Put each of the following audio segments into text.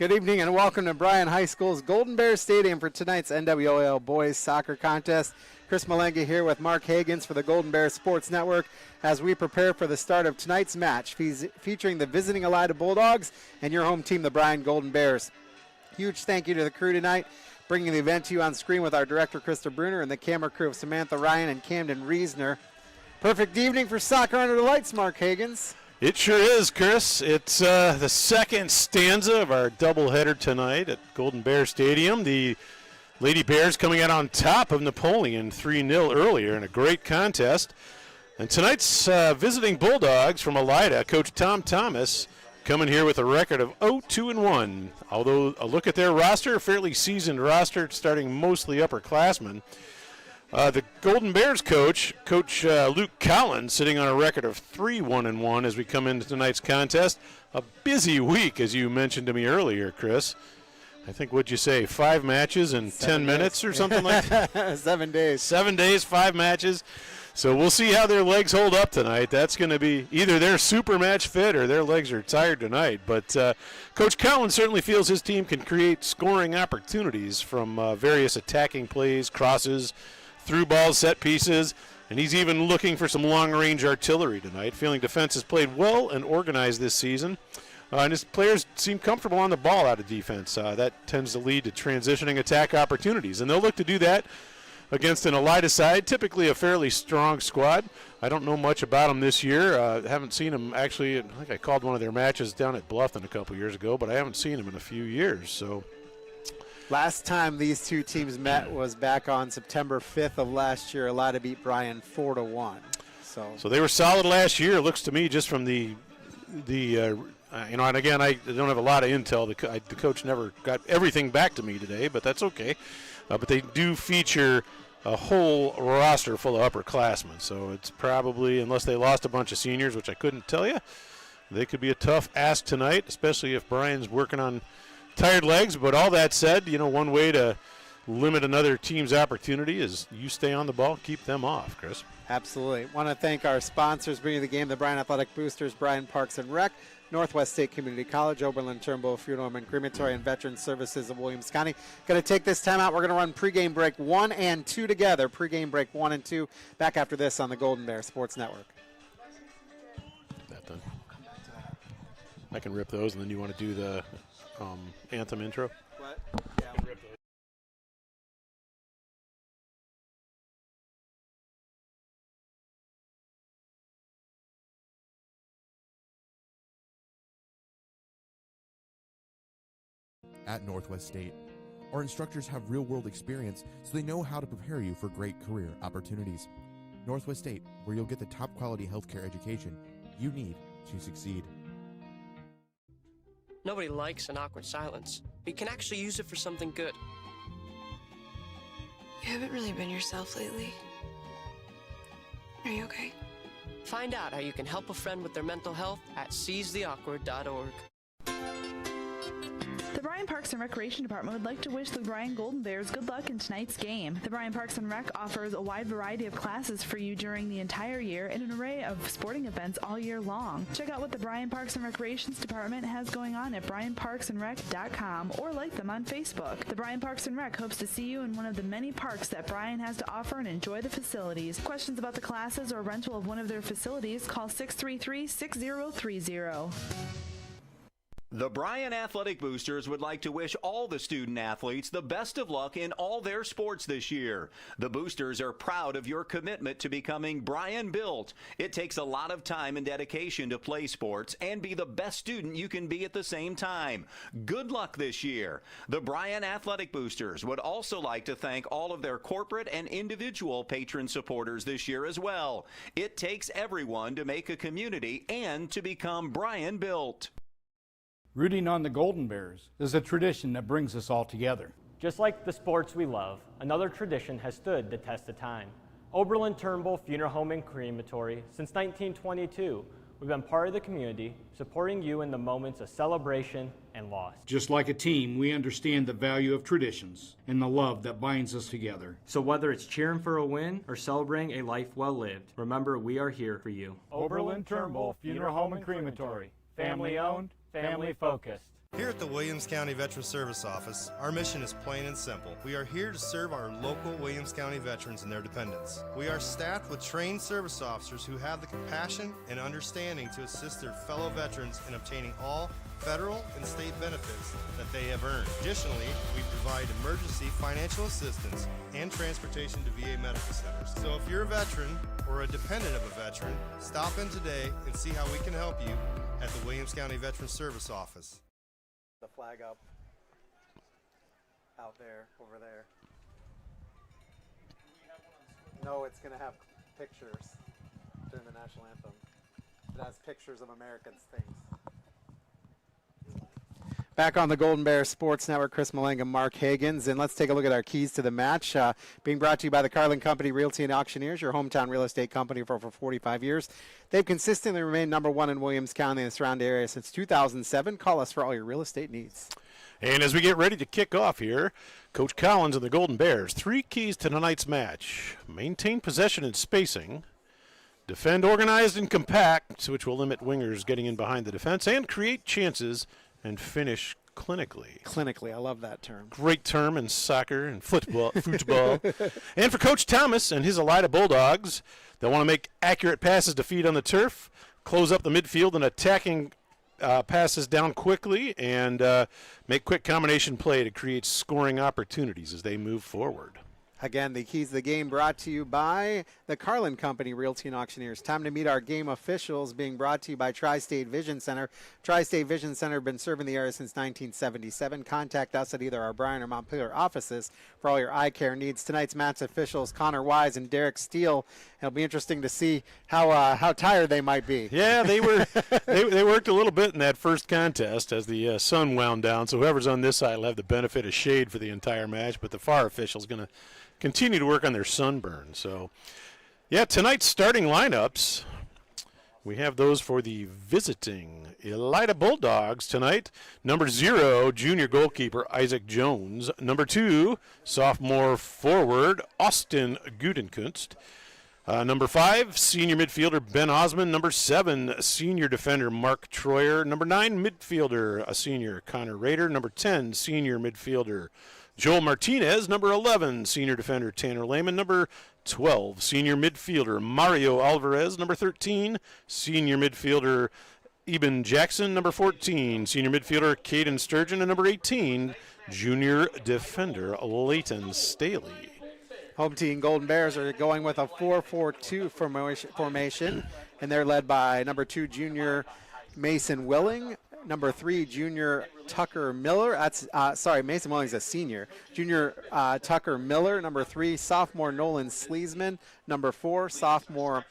Good evening and welcome to Bryan High School's Golden Bears Stadium for tonight's NWOL Boys Soccer Contest. Chris Malanga here with Mark Hagans for the Golden Bears Sports Network as we prepare for the start of tonight's match featuring the visiting Elida Bulldogs and your home team, the Bryan Golden Bears. Huge thank you to the crew tonight, bringing the event to you on screen with our director, Krista Bruner, and the camera crew of Samantha Ryan and Camden Reesner. Perfect evening for soccer under the lights, Mark Hagans. It sure is, Chris. It's the second stanza of our doubleheader tonight at Golden Bear Stadium. The Lady Bears coming out on top of Napoleon 3-0 earlier in a great contest. And tonight's visiting Bulldogs from Elida, Coach Tom Thomas, coming here with a record of 0-2-1. Although a look at their roster, a fairly seasoned roster, starting mostly upperclassmen. The Golden Bears coach Luke Collins, sitting on a record of 3-1-1 as we come into tonight's contest. A busy week, as you mentioned to me earlier, Chris. I think, what'd you say, 5 matches in 10 minutes or something like that? 7 days. 7 days, 5 matches. So we'll see how their legs hold up tonight. That's going to be either they're super match fit or their legs are tired tonight. But Coach Collins certainly feels his team can create scoring opportunities from various attacking plays, crosses, through balls, set pieces, and he's even looking for some long-range artillery tonight, feeling defense has played well and organized this season. And his players seem comfortable on the ball out of defense. That tends to lead to transitioning attack opportunities, and they'll look to do that against an Elida side, typically a fairly strong squad. I don't know much about them this year. Haven't seen them actually. I think I called one of their matches down at Bluffton a couple years ago, but I haven't seen them in a few years. So. Last time these two teams met was back on September 5th of last year. Elida beat Bryan 4-1. So they were solid last year. It looks to me just from the and again, I don't have a lot of intel. The coach never got everything back to me today, but that's okay. But they do feature a whole roster full of upperclassmen. So it's probably, unless they lost a bunch of seniors, which I couldn't tell you, they could be a tough ask tonight, especially if Bryan's working on tired legs. But all that said, one way to limit another team's opportunity is you stay on the ball, keep them off, Chris. Absolutely. Want to thank our sponsors bringing the game, the Bryan Athletic Boosters, Bryan Parks and Rec, Northwest State Community College, Oberlin-Turnbull, Funeral Home and Crematory, and Veterans Services of Williams County. Going to take this time out. We're going to run pregame break 1 and 2 together. Pregame break 1 and 2. Back after this on the Golden Bear Sports Network. That done. I can rip those, and then you want to do the anthem intro? What? Yeah. At Northwest State, our instructors have real-world experience, so they know how to prepare you for great career opportunities. Northwest State, where you'll get the top quality healthcare education you need to succeed. Nobody likes an awkward silence, but you can actually use it for something good. You haven't really been yourself lately. Are you okay? Find out how you can help a friend with their mental health at seizetheawkward.org. The Bryan Parks and Recreation Department would like to wish the Bryan Golden Bears good luck in tonight's game. The Bryan Parks and Rec offers a wide variety of classes for you during the entire year and an array of sporting events all year long. Check out what the Bryan Parks and Recreations Department has going on at bryanparksandrec.com or like them on Facebook. The Bryan Parks and Rec hopes to see you in one of the many parks that Bryan has to offer and enjoy the facilities. Questions about the classes or rental of one of their facilities, call 633-6030. The Bryan Athletic Boosters would like to wish all the student athletes the best of luck in all their sports this year. The Boosters are proud of your commitment to becoming Bryan built. It takes a lot of time and dedication to play sports and be the best student you can be at the same time. Good luck this year. The Bryan Athletic Boosters would also like to thank all of their corporate and individual patron supporters this year as well. It takes everyone to make a community and to become Bryan built. Rooting on the Golden Bears is a tradition that brings us all together. Just like the sports we love, another tradition has stood the test of time. Oberlin-Turnbull Funeral Home and Crematory, since 1922, we've been part of the community, supporting you in the moments of celebration and loss. Just like a team, we understand the value of traditions and the love that binds us together. So whether it's cheering for a win or celebrating a life well lived, remember we are here for you. Oberlin-Turnbull Funeral Home and Crematory, family owned, family focused. Here at the Williams County Veteran Service Office, our mission is plain and simple. We are here to serve our local Williams County veterans and their dependents. We are staffed with trained service officers who have the compassion and understanding to assist their fellow veterans in obtaining all federal and state benefits that they have earned. Additionally, we provide emergency financial assistance and transportation to VA medical centers. So if you're a veteran or a dependent of a veteran, stop in today and see how we can help you at the Williams County Veteran Service Office. The flag up out there, over there. No, it's going to have pictures during the national anthem. It has pictures of Americans' things. Back on the Golden Bears Sports Network, Chris Malanga, Mark Hagans, and let's take a look at our keys to the match. Being brought to you by the Carlin Company Realty and Auctioneers, your hometown real estate company for over 45 years. They've consistently remained #1 in Williams County and the surrounding area since 2007. Call us for all your real estate needs. And as we get ready to kick off here, Coach Collins and the Golden Bears, 3 keys to tonight's match. Maintain possession and spacing. Defend organized and compact, which will limit wingers getting in behind the defense, and create chances and finish clinically. Clinically, I love that term. Great term in soccer and football. And for Coach Thomas and his Elida Bulldogs, they want to make accurate passes to feed on the turf, close up the midfield and attacking passes down quickly, and make quick combination play to create scoring opportunities as they move forward. Again, the keys to the game brought to you by the Carlin Company Realty and Auctioneers. Time to meet our game officials, being brought to you by Tri-State Vision Center. Tri-State Vision Center been serving the area since 1977. Contact us at either our Bryan or Montpelier offices for all your eye care needs. Tonight's match officials, Connor Wise and Derek Steele. It'll be interesting to see how tired they might be. Yeah, they were they worked a little bit in that first contest as the sun wound down. So whoever's on this side will have the benefit of shade for the entire match, but the far official's going to continue to work on their sunburn. So, yeah, tonight's starting lineups, we have those for the visiting Elida Bulldogs tonight. Number 0, junior goalkeeper Isaac Jones. Number 2, sophomore forward Austin Gudenkunst. Number 5, senior midfielder Ben Osmond. Number 7, senior defender Mark Troyer. Number 9, midfielder, a senior Connor Rader. Number 10, senior midfielder Joel Martinez. Number 11, senior defender Tanner Lehman. Number 12, senior midfielder Mario Alvarez. Number 13, senior midfielder Eben Jackson. Number 14, senior midfielder Caden Sturgeon. And number 18, junior defender Leighton Staley. Home team Golden Bears are going with a 4-4-2 formation, and they're led by number 2, junior Mason Willing. Number 3, junior Tucker Miller. Mason Willing's a senior. Junior Tucker Miller. Number 3, sophomore Nolan Sleesman. Number 4, sophomore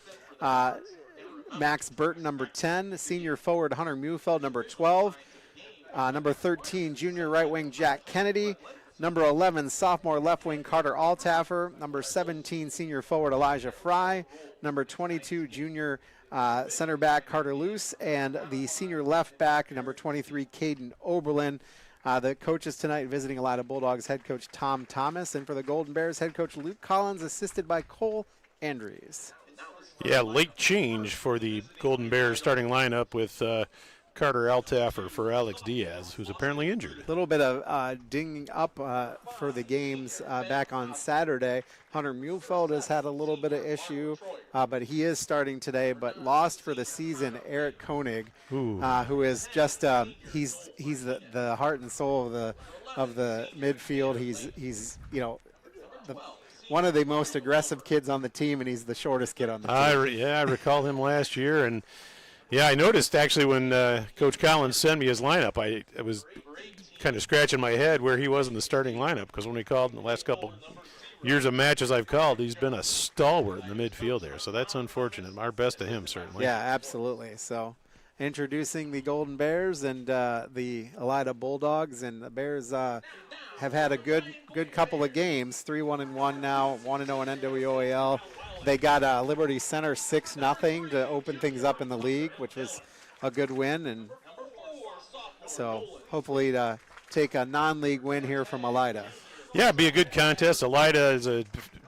Max Burton. Number 10, senior forward Hunter Mufeld. Number 12. Number 13, junior right wing Jack Kennedy. Number 11, sophomore left wing Carter Altaffer. Number 17, senior forward Elijah Fry. Number 22, junior center back Carter Luce, and the senior left back, number 23, Caden Oberlin. The coaches tonight visiting Elida Bulldogs, head coach Tom Thomas, and for the Golden Bears, head coach Luke Collins, assisted by Cole Andrews. Yeah, late change for the Golden Bears starting lineup with Carter Altaffer for Alex Diaz, who's apparently injured. A little bit of dinging up for the games back on Saturday. Hunter Mufeld has had a little bit of issue, but he is starting today. But lost for the season, Eric Koenig, who is just he's the heart and soul of the midfield. He's one of the most aggressive kids on the team, and he's the shortest kid on the team. I recall him last year, and yeah, I noticed actually when Coach Collins sent me his lineup, I was kind of scratching my head where he was in the starting lineup, because when we called in the last couple years of matches I've called, he's been a stalwart in the midfield there. So that's unfortunate. Our best to him, certainly. Yeah, absolutely. So introducing the Golden Bears and the Elida Bulldogs, and the Bears have had a good couple of games, 3-1-1 now, 1-0 in NWOAL. They got Liberty Center 6-0 to open things up in the league, which was a good win, and so hopefully to take a non-league win here from Elida. Yeah, it'd be a good contest. Elida is a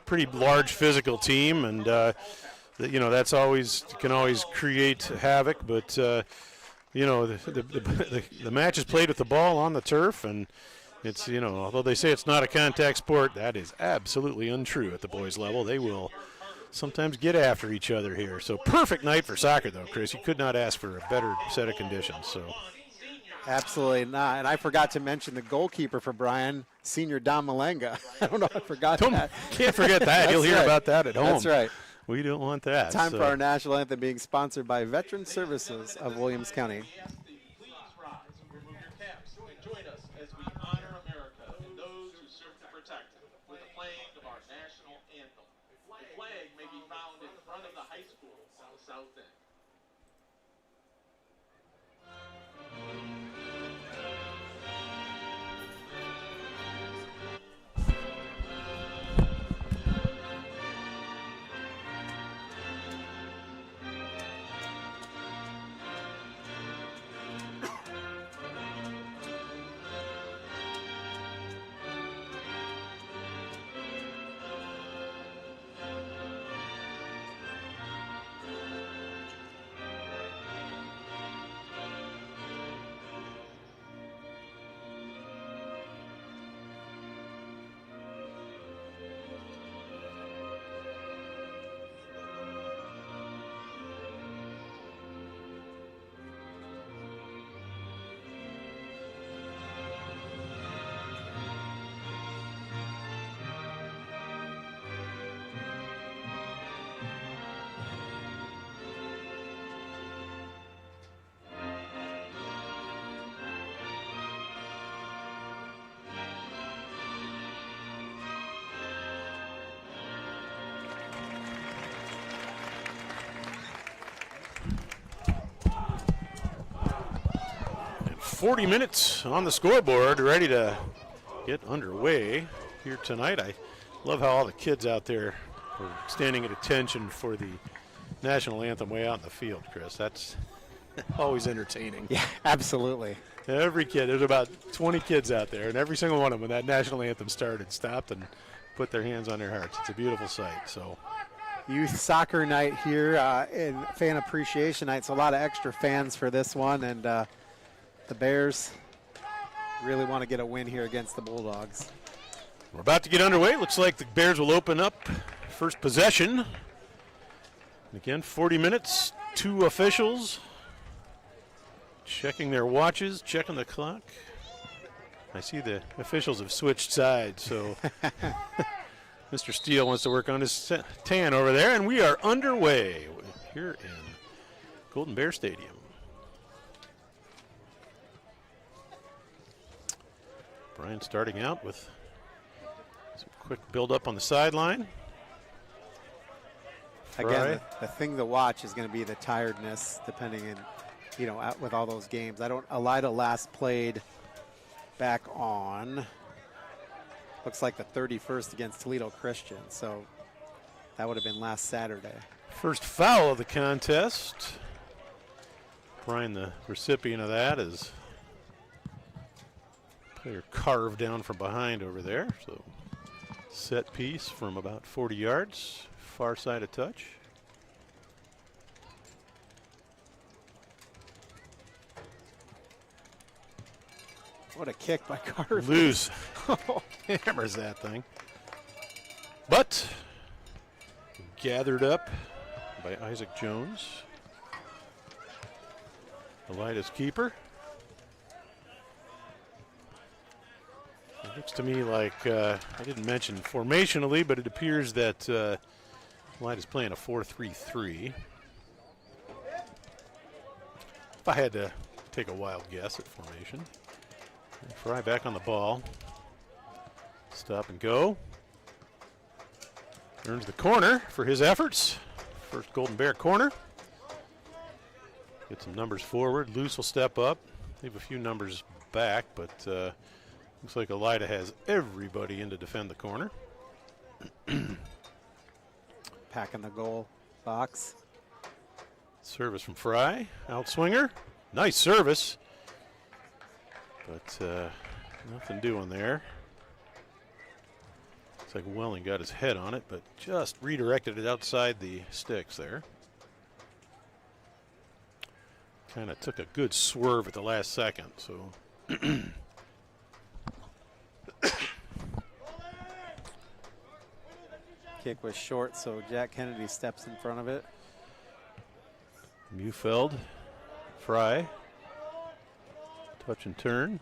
pretty large physical team, and that's always can always create havoc. But you know, the match is played with the ball on the turf, and it's, you know, although they say it's not a contact sport, that is absolutely untrue at the boys level. They will sometimes get after each other here. So perfect night for soccer, though, Chris. You could not ask for a better set of conditions. So absolutely not. And I forgot to mention the goalkeeper for Bryan, senior Don Malanga. I don't know, I forgot that. Can't forget that. You'll hear about that at home. That's right. We don't want that. Time for our national anthem being sponsored by Veteran Services of Williams County. And 40 minutes on the scoreboard, ready to get underway here tonight. I love how all the kids out there are standing at attention for the national anthem way out in the field, Chris. That's always entertaining. Yeah, absolutely. Every kid, there's about 20 kids out there, and every single one of them, when that national anthem started, stopped and put their hands on their hearts. It's a beautiful sight. So, youth soccer night here and fan appreciation night. So a lot of extra fans for this one, and the Bears really want to get a win here against the Bulldogs. We're about to get underway. Looks like the Bears will open up first possession. And again, 40 minutes, 2 officials checking their watches, checking the clock. I see the officials have switched sides, so Mr. Steele wants to work on his tan over there, and we are underway here in Golden Bear Stadium. Bryan starting out with some quick build-up on the sideline. Again, the thing to watch is going to be the tiredness, depending on, you know, out with all those games. Elida last played back on, looks like the 31st against Toledo Christian, so that would have been last Saturday. First foul of the contest. Bryan, the recipient of that, is player carved down from behind over there. So set piece from about 40 yards, far side of touch. What a kick by Carter. Loose. Hammers that thing. But gathered up by Isaac Jones, Elida's keeper. It looks to me like, I didn't mention formationally, but it appears that Elida's playing a 4-3-3. If I had to take a wild guess at formation. Fry back on the ball. Stop and go. Earns the corner for his efforts. First Golden Bear corner. Get some numbers forward. Luce will step up. Leave a few numbers back, but looks like Elida has everybody in to defend the corner. Packing the goal box. Service from Fry. Outswinger. Nice service. But nothing doing there. Looks like Welling got his head on it, but just redirected it outside the sticks there. kind of took a good swerve at the last second. So Kick was short, so Jack Kennedy steps in front of it. Mufeld, Fry, touch and turn,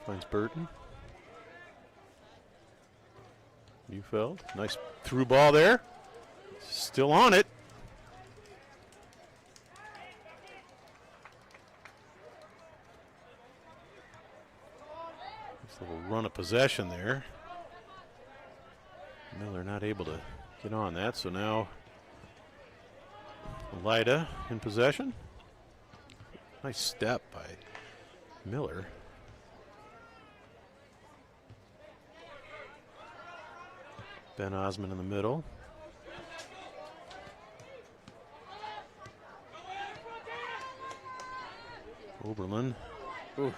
finds Burton. Mufeld, nice through ball there, still on it. Nice little run of possession there. Miller not able to get on that, so now Elida in possession. Nice step by Miller. Ben Osmond in the middle. Oberlin. Ooh,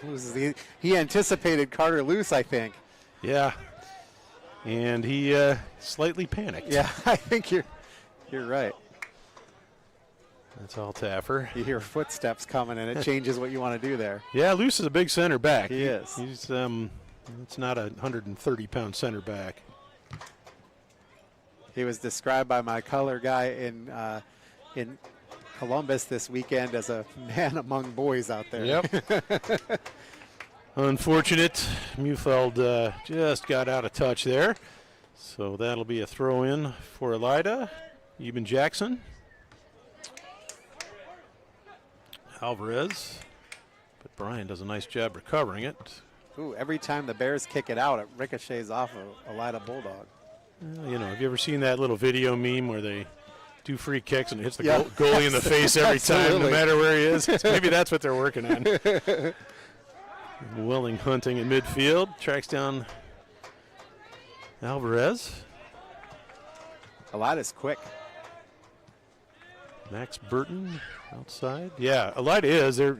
he anticipated Carter loose, I think. Yeah. And he slightly panicked. Yeah, I think you're right. That's all Taffer. You hear footsteps coming, and it changes what you want to do there. Yeah, Luce is a big center back. He is. He's it's not a 130-pound center back. He was described by my color guy in Columbus this weekend as a man among boys out there. Yep. Unfortunate. Mufeld just got out of touch there. So that'll be a throw in for Elida. Eben Jackson. Alvarez. But Bryan does a nice job recovering it. Ooh, every time the Bears kick it out, it ricochets off of Elida Bulldog. You know, have you ever seen that little video meme where they do free kicks and it hits the goalie in the face every time, no matter where he is? Maybe that's what they're working on. Welling hunting in midfield, tracks down Alvarez. Elida's quick. Max Burton outside. Yeah, Elida is. They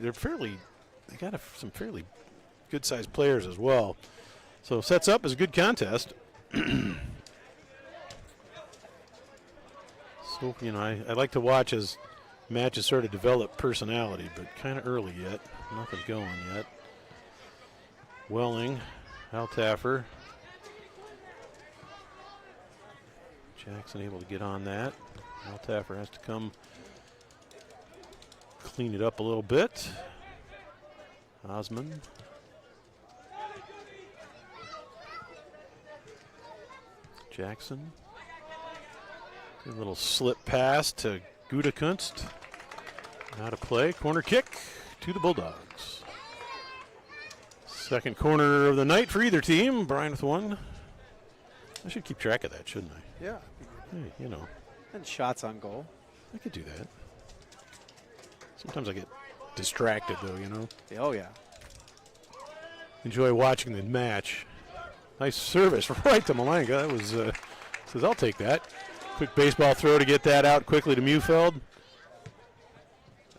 got some fairly good-sized players as well. So sets up as a good contest. So, you know, I like to watch as matches sort of develop personality, but kind of early yet. Nothing going yet. Welling, Altaffer. Jackson able to get on that. Altaffer has to come clean it up a little bit. Osmond. Jackson. A little slip pass to Gutekunst. Out of play. Corner kick to the Bulldogs. Second corner of the night for either team. Bryan with one. I should keep track of that, shouldn't I? Yeah. Hey, you know. And shots on goal. I could do that. Sometimes I get distracted, though, you know. Oh, yeah. Enjoy watching the match. Nice service right to Malanga. That was, says, I'll take that. Quick baseball throw to get that out quickly to Mufeld.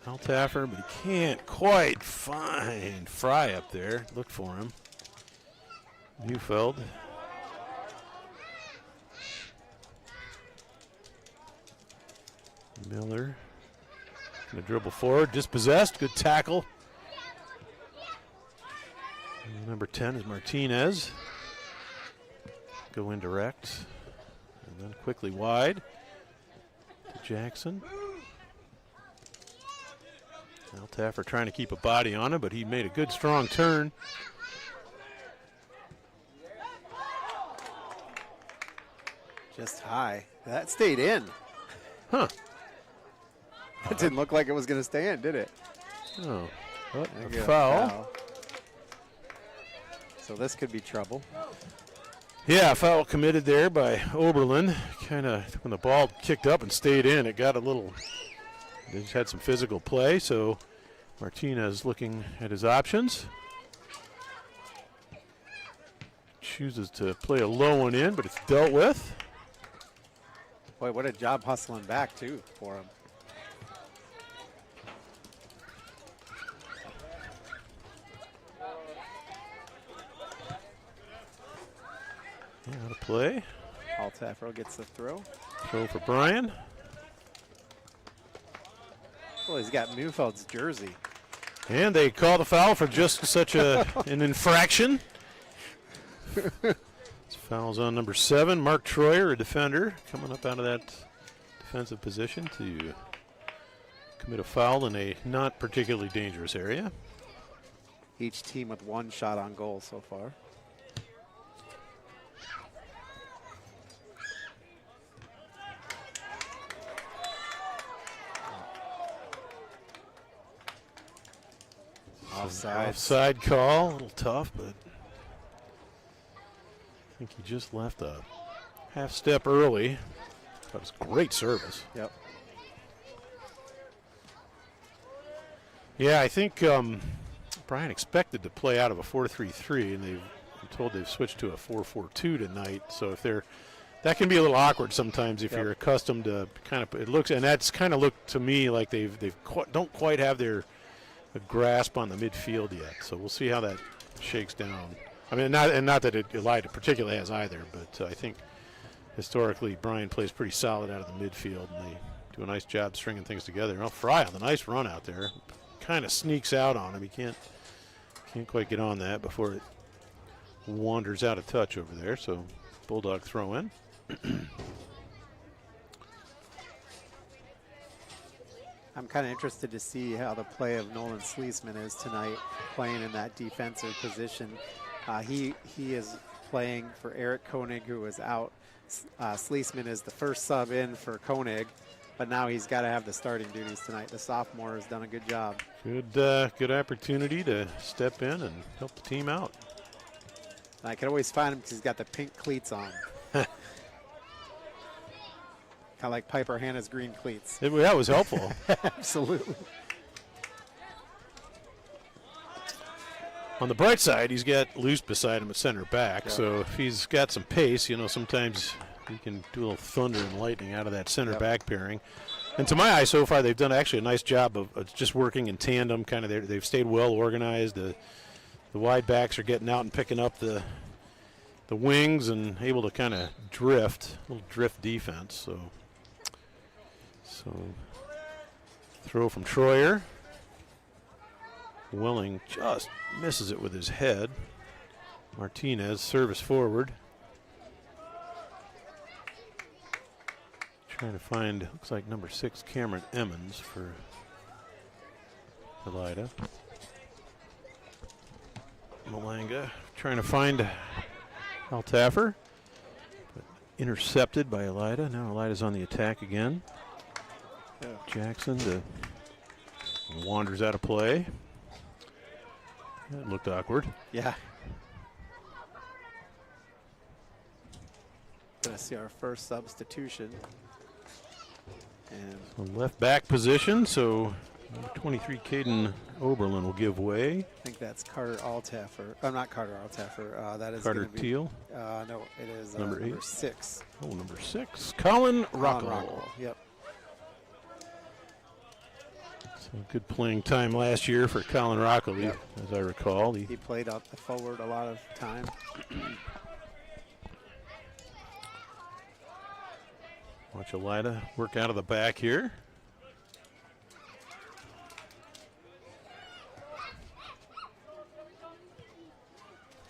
Altaffer, but he can't quite find Fry up there. Look for him. Mufeld. Miller. Going to dribble forward. Dispossessed. Good tackle. And number 10 is Martinez. Go indirect. And then quickly wide to Jackson. Altaffer trying to keep a body on him, but he made a good strong turn. Just high. That stayed in. Huh. It didn't look like it was going to stay in, did it? Oh, what a Foul. foul. So this could be trouble. Yeah, foul committed there by Oberlin. Kind of, when the ball kicked up and stayed in, it got a little, they just had some physical play, so Martinez looking at his options. Chooses to play a low one in, but it's dealt with. Boy, what a job hustling back, too, for him. Yeah, out of play. Altaffer gets the throw. Throw for Bryan. Well, he's got Mufeld's jersey. And they call the foul for just such an infraction. This foul's on number 7, Mark Troyer, a defender, coming up out of that defensive position to commit a foul in a not particularly dangerous area. Each team with 1 shot on goal so far. Offside call, a little tough, but I think he just left a half step early. That was great service. Yep. Yeah, I think Bryan expected to play out of a 4-3-3, and I'm told they've switched to a 4-4-2 tonight. So if that can be a little awkward sometimes if you're accustomed to it looks, and that's kind of looked to me like they don't quite have their grasp on the midfield yet. So we'll see how that shakes down. I mean, not that Elida particularly has either, but I think historically Bryan plays pretty solid out of the midfield, and they do a nice job stringing things together. Well, Fry on the nice run out there, kind of sneaks out on him. He can't quite get on that before it wanders out of touch over there. So Bulldog throw in. I'm kind of interested to see how the play of Nolan Sleesman is tonight, playing in that defensive position. He is playing for Eric Koenig, who was out. Sleesman is the first sub in for Koenig, but now he's got to have the starting duties tonight. The sophomore has done a good job. Good opportunity to step in and help the team out. And I can always find him because he's got the pink cleats on. Kind of like Piper Hannah's green cleats. That was helpful. Absolutely. On the bright side, he's got Luce beside him at center back, so if he's got some pace, sometimes he can do a little thunder and lightning out of that center back pairing. And to my eye, so far, they've done actually a nice job of just working in tandem. Kind of, they've stayed well organized. The wide backs are getting out and picking up the wings and able to kind of drift, a little drift defense. So throw from Troyer. Welling just misses it with his head. Martinez, service forward. Trying to find, looks like number 6, Cameron Emmons for Elida. Malanga trying to find Altaffer, but intercepted by Elida. Now Elida's on the attack again. Jackson wanders out of play. That looked awkward. Yeah. Gonna see our first substitution. And so left back position, so number 23 Caden Oberlin will give way. I think that's Carter Altaffer. Not Carter Altaffer. That is Carter Teal. No, it is number 8. 6. Oh, number 6. Colin Rockwell. Yep. So good playing time last year for Colin Rockley, as I recall. He played up the forward a lot of time. Watch Elida work out of the back here.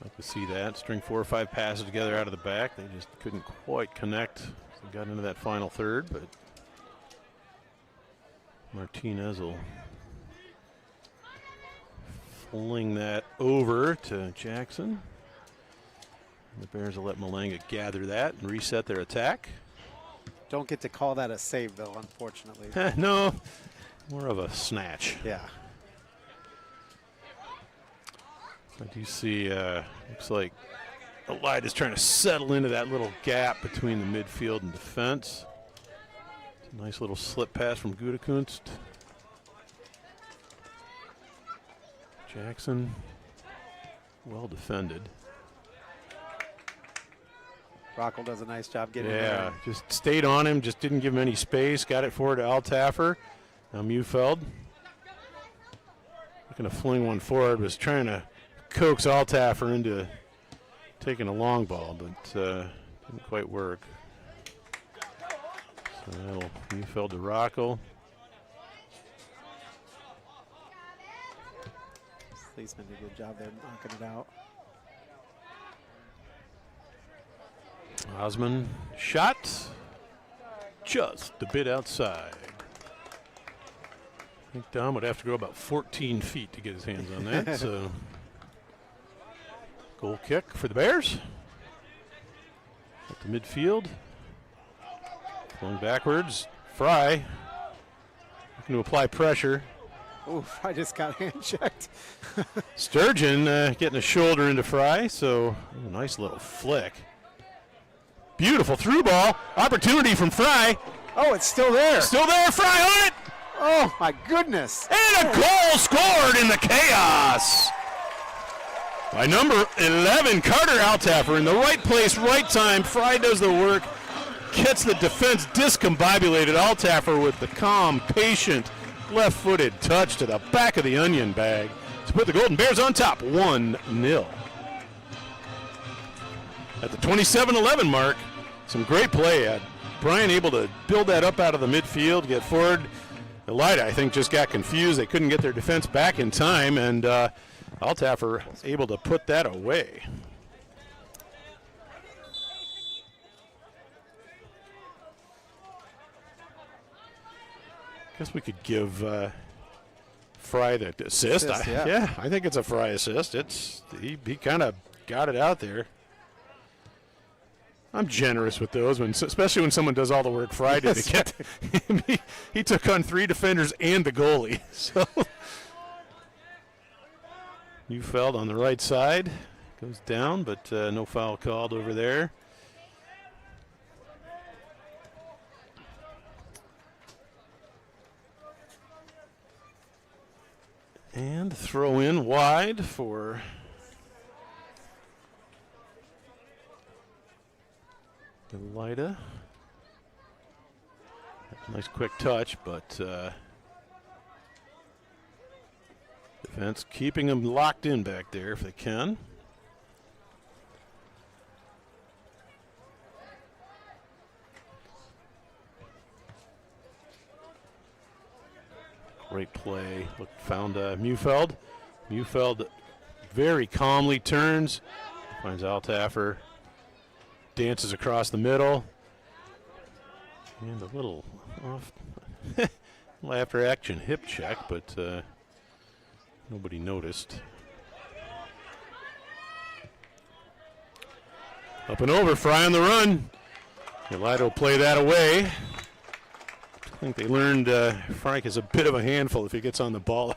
Like to see that. String 4 or 5 passes together out of the back. They just couldn't quite connect. They got into that final third, but Martinez will fling that over to Jackson. And the Bears will let Malanga gather that and reset their attack. Don't get to call that a save, though, unfortunately. No, more of a snatch. Yeah. I do see, looks like Elida's trying to settle into that little gap between the midfield and defense. Nice little slip pass from Gutekunst. Jackson, well defended. Rockwell does a nice job getting there. Yeah, just stayed on him, just didn't give him any space. Got it forward to Altaffer. Now Mufeld. Looking to fling one forward, was trying to coax Altaffer into taking a long ball, but didn't quite work. So that'll Mufeld to Rockwell. Sleesman did a good job there knocking it out. Osman shot just a bit outside. I think Dom would have to go about 14 feet to get his hands on that. So, goal kick for the Bears. At the midfield. Going backwards. Fry looking to apply pressure. Oh, Fry just got hand checked. Sturgeon getting a shoulder into Fry, so a nice little flick. Beautiful through ball. Opportunity from Fry. Oh, it's still there. Still there, Fry on it. Oh, my goodness. And a goal scored in the chaos by number 11, Carter Altaffer, in the right place, right time. Fry does the work, gets the defense discombobulated. Altaffer with the calm, patient, left-footed touch to the back of the onion bag to put the Golden Bears on top, 1-0. At the 27-11 mark, some great play. Bryan able to build that up out of the midfield, get forward. Elida, I think, just got confused. They couldn't get their defense back in time, and Altaffer able to put that away. Guess we could give Fry the assist. Yeah, I think it's a Fry assist. He kind of got it out there. I'm generous with those, especially when someone does all the work Fry did to get him. He took on 3 defenders and the goalie. So Neufeld on the right side goes down, but no foul called over there. And throw in wide for Elida. Nice quick touch, but defense keeping them locked in back there if they can. Great play. Found Neufeld. Neufeld very calmly turns, finds Altaffer, dances across the middle, and a little off after action hip check, but nobody noticed. Up and over, Fry on the run. Elida will play that away. I think they learned Frank is a bit of a handful if he gets on the ball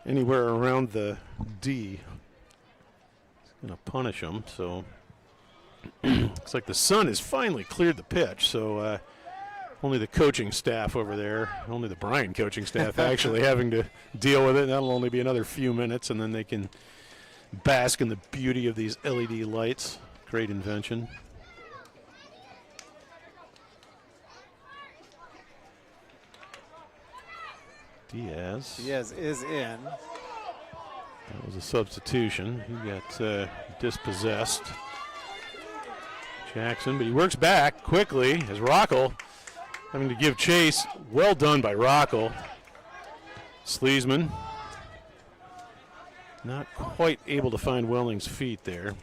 anywhere around the D. He's going to punish him, so looks like the sun has finally cleared the pitch, so only the coaching staff over there, only the Bryan coaching staff actually having to deal with it. That'll only be another few minutes, and then they can bask in the beauty of these LED lights. Great invention. Diaz is in. That was a substitution. He got dispossessed. Jackson, but he works back quickly as Rockall having to give chase. Well done by Rockall. Sleesman not quite able to find Welling's feet there.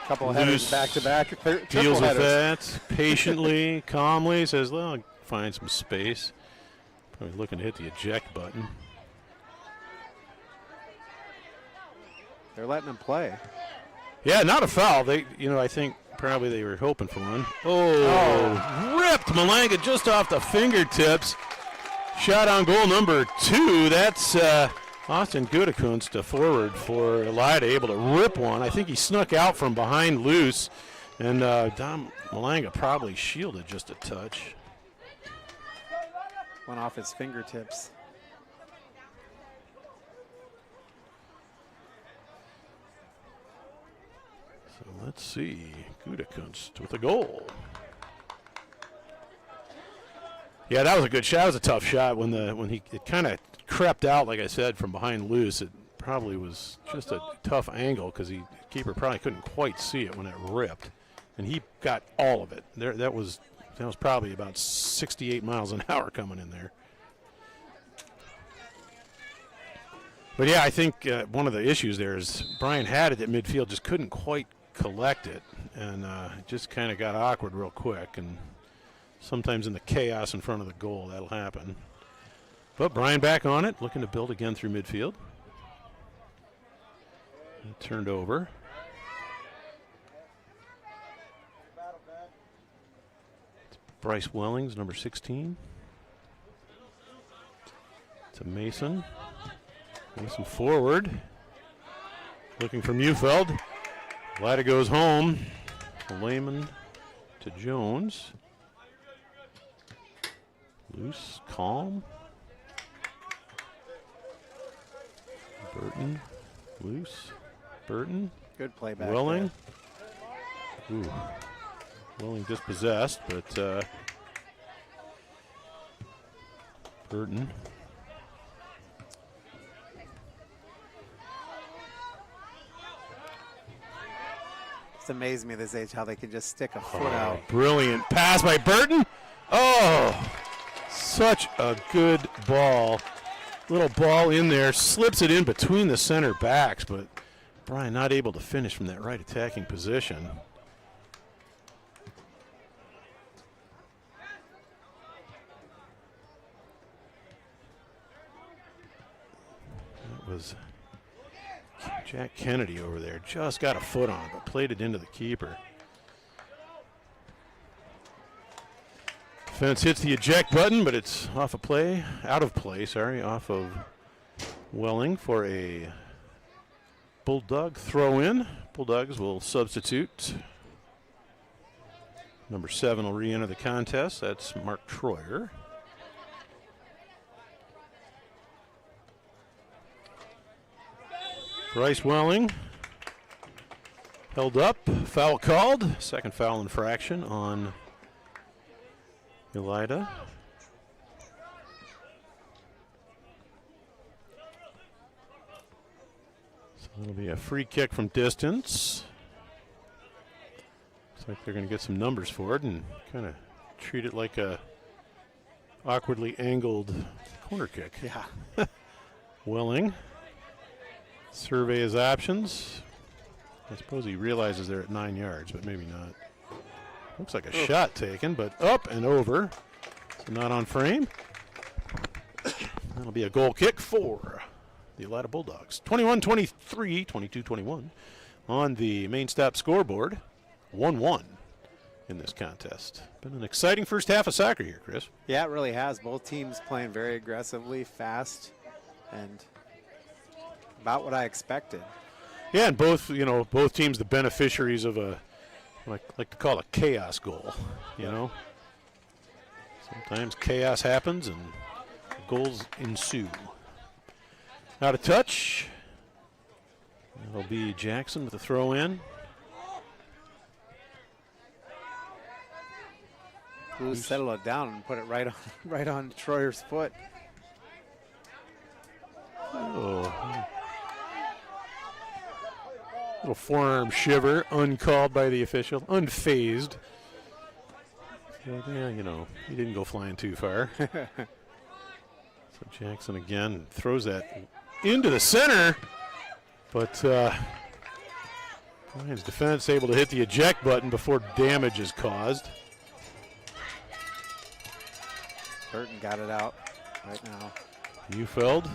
Couple headers back to back. Deals with that patiently, calmly. Says, well, I'll find some space. Probably looking to hit the eject button. They're letting him play. Yeah, not a foul. I think probably they were hoping for one. Oh. Ripped Malanga just off the fingertips. Shot on goal number 2. That's Austin Gutekunst to forward for Elida, able to rip one. I think he snuck out from behind loose, and Dom Malanga probably shielded just a touch. Went off his fingertips. So let's see, Gutekunst with a goal. Yeah, that was a good shot. That was a tough shot when it kind of crept out, like I said, from behind loose. It probably was just a tough angle because the keeper probably couldn't quite see it when it ripped, and he got all of it. That was probably about 68 miles an hour coming in there. But yeah, I think one of the issues there is Bryan had it at midfield, just couldn't quite collect it, and just kind of got awkward real quick. And sometimes in the chaos in front of the goal, that'll happen. But Bryan back on it, looking to build again through midfield. It turned over. It's Bryce Wellings, number 16. It's a Mason. Mason forward. Looking for Mufeld. Elida goes home. Lehman to Jones. Loose, calm. Burton, loose. Burton. Good play back Welling. Ooh. Welling dispossessed, but Burton. It's amazed me this age how they can just stick a foot out. Brilliant pass by Burton. Oh, such a good ball. Little ball in there, slips it in between the center backs, but Bryan not able to finish from that right attacking position. That was Jack Kennedy over there. Just got a foot on it, but played it into the keeper. Defense hits the eject button, but it's off of play, off of Welling for a Bulldog throw in. Bulldogs will substitute. Number 7 will re-enter the contest. That's Mark Troyer. Bryce Welling held up, foul called. Second foul infraction on Elida. So it'll be a free kick from distance. Looks like they're going to get some numbers for it and kind of treat it like a awkwardly angled corner kick. Yeah. Welling. Survey his options. I suppose he realizes they're at 9 yards, but maybe not. Looks like a shot taken, but up and over. So not on frame. That'll be a goal kick for the Elida Bulldogs. 21-23, 22-21 on the main stop scoreboard. 1-1 in this contest. Been an exciting first half of soccer here, Chris. Yeah, it really has. Both teams playing very aggressively, fast, and about what I expected. Yeah, and both teams the beneficiaries of a, what I like to call a chaos goal, you know. Sometimes chaos happens and goals ensue. Out of touch. That'll be Jackson with a throw in. We'll settle it down and put it right on Troyer's foot. Oh. Little forearm shiver, uncalled by the official, unfazed. Yeah, you know, he didn't go flying too far. So Jackson again throws that into the center, but Bryan's defense able to hit the eject button before damage is caused. Burton got it out right now. Neufeld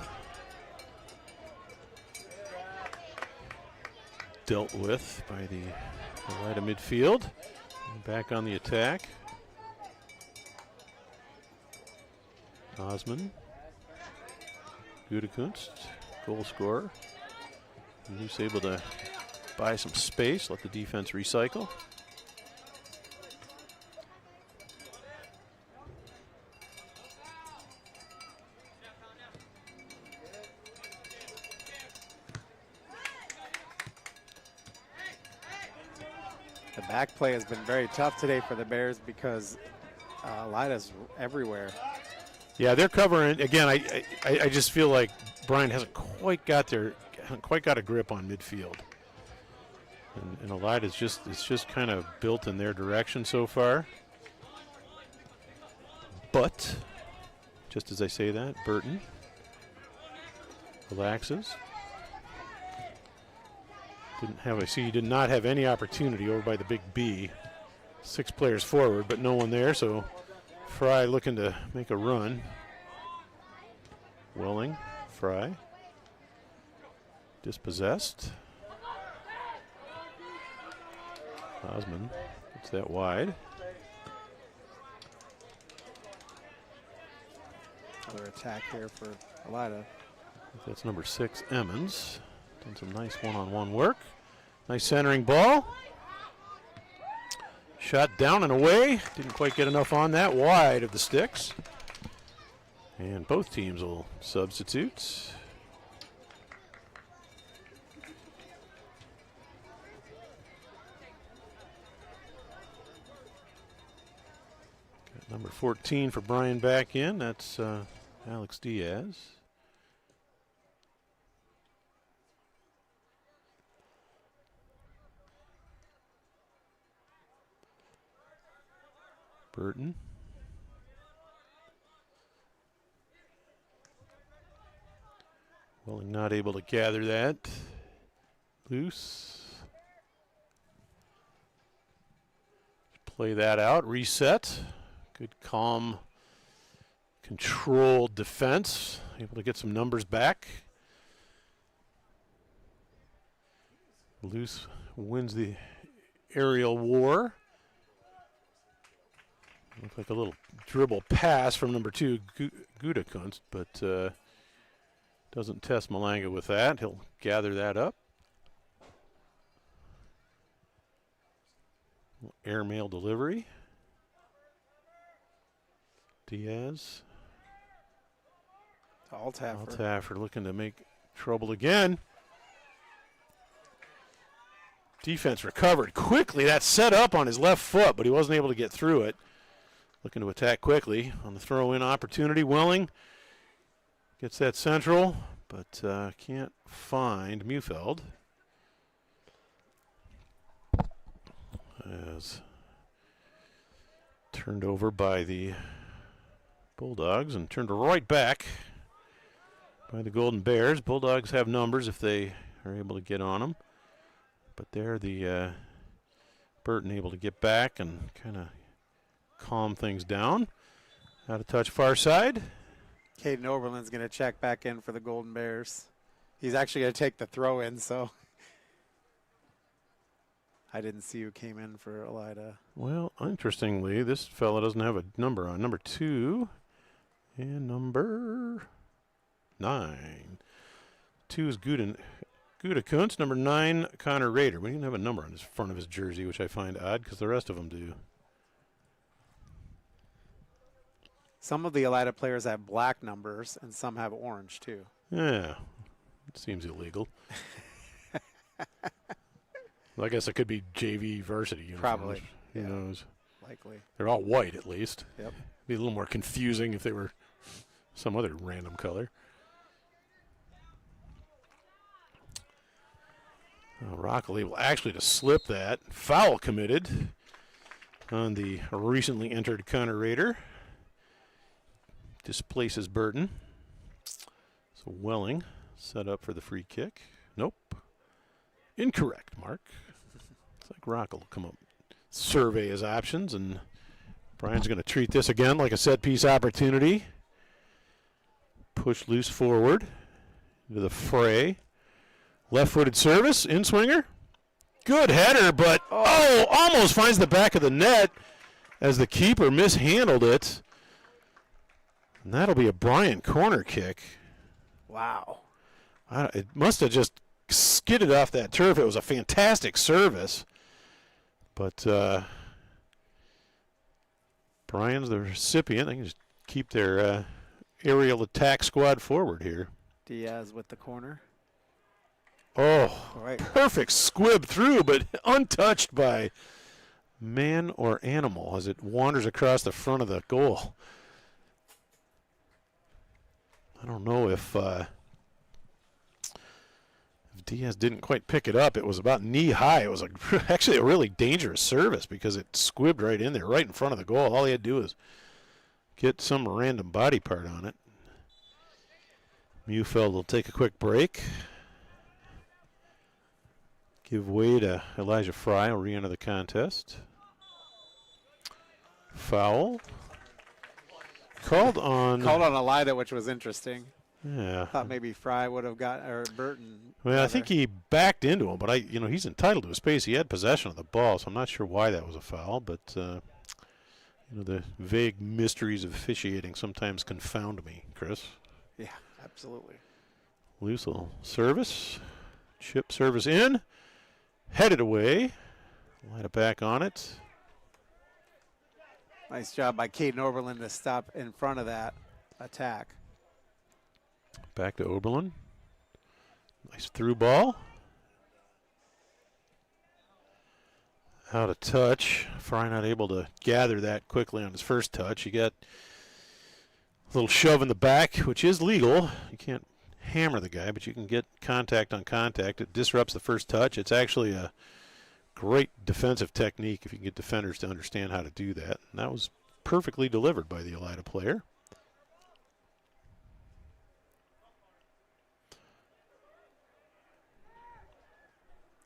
dealt with by the Elida midfield. Back on the attack. Osman. Gudekunst, goal scorer. He's able to buy some space, let the defense recycle. The back play has been very tough today for the Bears because Elida's everywhere. Yeah, they're covering again. I just feel like Bryan hasn't quite got a grip on midfield, and Elida's just kind of built in their direction so far. But just as I say that, Burton relaxes. He did not have any opportunity over by the big B. 6 players forward, but no one there, so Fry looking to make a run. Welling, Fry. Dispossessed. Osmond gets that wide. Another attack here for Elida. That's number 6, Emmons. Done some nice one-on-one work. Nice centering ball. Shot down and away. Didn't quite get enough on that, wide of the sticks. And both teams will substitute. Got number 14 for Bryan back in. That's Alex Diaz. Burton. Welling not able to gather that. Loose. Play that out. Reset. Good, calm, controlled defense. Able to get some numbers back. Loose wins the aerial war. Looked like a little dribble pass from number 2, Gutekunst, but doesn't test Malanga with that. He'll gather that up. Airmail delivery. Diaz. Altaffer looking to make trouble again. Defense recovered quickly. That set up on his left foot, but he wasn't able to get through it. Looking to attack quickly on the throw-in opportunity. Welling gets that central, but can't find Mufeld. As turned over by the Bulldogs and turned right back by the Golden Bears. Bulldogs have numbers if they are able to get on them. But there the Burton able to get back and kind of calm things down. Out of touch far side. Caden Oberlin's going to check back in for the Golden Bears. He's actually going to take the throw in, so I didn't see who came in for Elida. Well, interestingly, this fella doesn't have a number on. Number 2 and number 9. 2 is Gutekunst. Number 9, Connor Rader. We didn't have a number on his front of his jersey, which I find odd because the rest of them do. Some of the Elida players have black numbers, and some have orange, too. Yeah, it seems illegal. Well, I guess it could be JV varsity uniforms. Probably. Who knows? Likely. They're all white, at least. Yep. Be a little more confusing if they were some other random color. Rockley able actually to slip that. Foul committed on the recently entered Connor Rader. Displaces Burton. So Welling set up for the free kick. Nope. Incorrect, Mark. It's like Rockle will come up, survey his options, and Bryan's going to treat this again like a set-piece opportunity. Push loose forward into the fray. Left-footed service, in-swinger. Good header, but almost finds the back of the net as the keeper mishandled it. And that'll be a Bryan corner kick. Wow. It must have just skidded off that turf. It was a fantastic service. But Bryan's the recipient. They can just keep their aerial attack squad forward here. Diaz with the corner. Oh, right. Perfect squib through, but untouched by man or animal as it wanders across the front of the goal. I don't know if Diaz didn't quite pick it up. It was about knee high. It was actually a really dangerous service because it squibbed right in there, right in front of the goal. All he had to do was get some random body part on it. Mufeld will take a quick break. Give way to Elijah Fry. Will re-enter the contest. Foul. Called on Elida, which was interesting. Yeah. Thought maybe Fry would have got, or Burton. Well, I think he backed into him, but he's entitled to his space. He had possession of the ball, so I'm not sure why that was a foul. But the vague mysteries of officiating sometimes confound me, Chris. Yeah, absolutely. Loose little service, chip service in, headed away. Light it back on it. Nice job by Caden Oberlin to stop in front of that attack. Back to Oberlin. Nice through ball. Out of touch. Fry not able to gather that quickly on his first touch. He got a little shove in the back, which is legal. You can't hammer the guy, but you can get contact on contact. It disrupts the first touch. It's actually a great defensive technique if you can get defenders to understand how to do that. And that was perfectly delivered by the Elida player.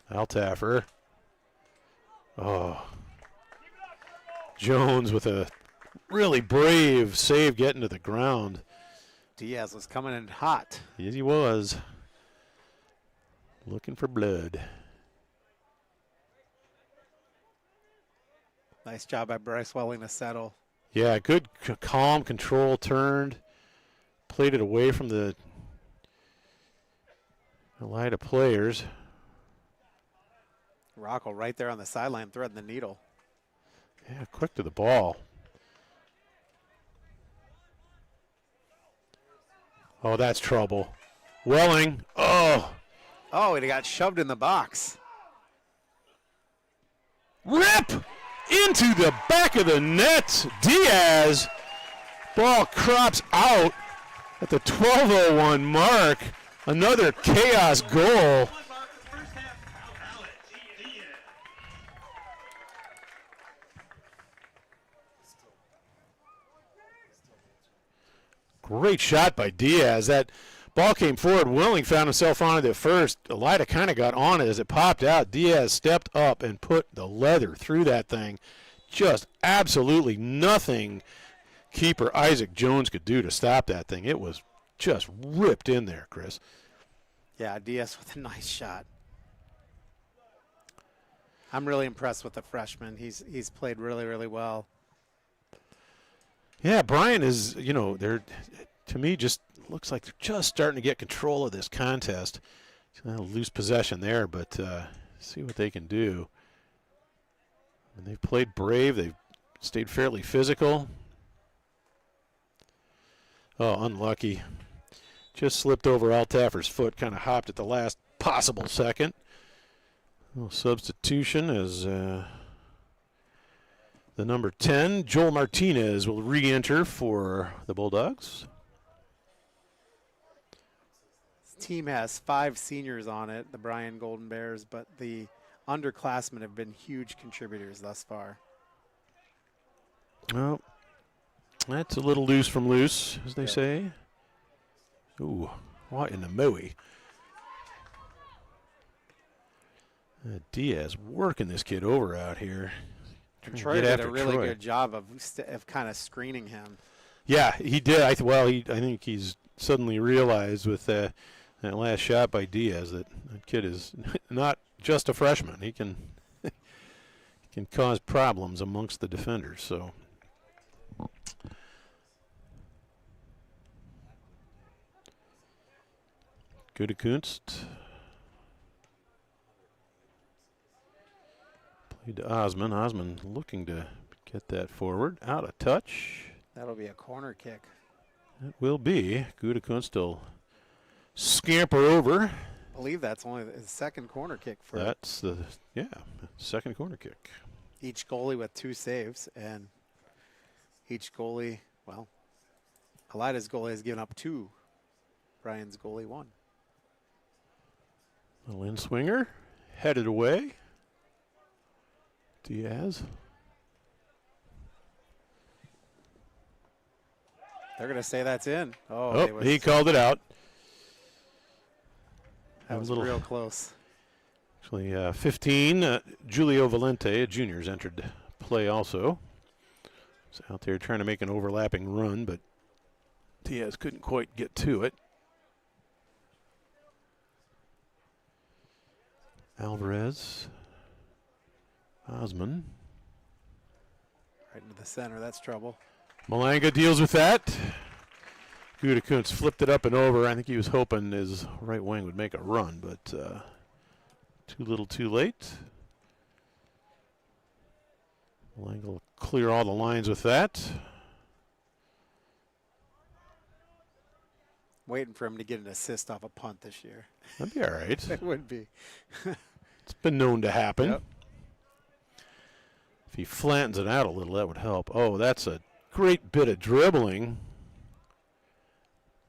Altaffer. Oh. Jones with a really brave save getting to the ground. Diaz was coming in hot. Yes, he was. Looking for blood. Nice job by Bryce Welling to settle. Yeah, good calm control, turned. Played it away from the Elida players. Rocco right there on the sideline threading the needle. Yeah, quick to the ball. Oh, that's trouble. Welling. Oh. Oh, and he got shoved in the box. Rip into the back of the net. Diaz. Ball crops out at the 12:01 mark. Another chaos goal. Great shot by Diaz. That ball came forward. Welling found himself on it at first. Elida kind of got on it as it popped out. Diaz stepped up and put the leather through that thing. Just absolutely nothing keeper Isaac Jones could do to stop that thing. It was just ripped in there, Chris. Yeah, Diaz with a nice shot. I'm really impressed with the freshman. He's played really, really well. Yeah, Bryan is, they're, to me, just looks like they're just starting to get control of this contest. Lose possession there, but see what they can do. And they've played brave. They've stayed fairly physical. Oh, unlucky. Just slipped over Altaffer's foot, kind of hopped at the last possible second. A little substitution as the number 10, Joel Martinez, will re-enter for the Bulldogs. This team has 5 seniors on it, the Bryan Golden Bears, but the underclassmen have been huge contributors thus far. Well, that's a little loose from loose, as they say. Ooh, what in the mooey. Diaz working this kid over out here. Troy did a really good job of kind of screening him. Yeah, he did. I think he's suddenly realized with that last shot by Diaz that kid is not just a freshman. He can cause problems amongst the defenders. So. Gudekunst. Played to Osman. Osman looking to get that forward. Out of touch. That'll be a corner kick. It will be. Gudekunst will scamper over. I believe that's only the second corner kick for. That's the second corner kick. Each goalie with 2 saves, and each goalie, well, Elida's goalie has given up 2. Bryan's goalie 1. Little in-swinger, headed away. Diaz. They're going to say that's in. Oh, he called it out. That was real close. Actually, 15, Julio Valente, a junior's entered play also. He's out there trying to make an overlapping run, but Diaz couldn't quite get to it. Alvarez. Osman. Right into the center. That's trouble. Malanga deals with that. Gutekunst flipped it up and over. I think he was hoping his right wing would make a run, but too little too late. Malanga will clear all the lines with that. Waiting for him to get an assist off a punt this year. That'd be all right. It would be. It's been known to happen. Yep. If he flattens it out a little, that would help. Oh, that's a great bit of dribbling.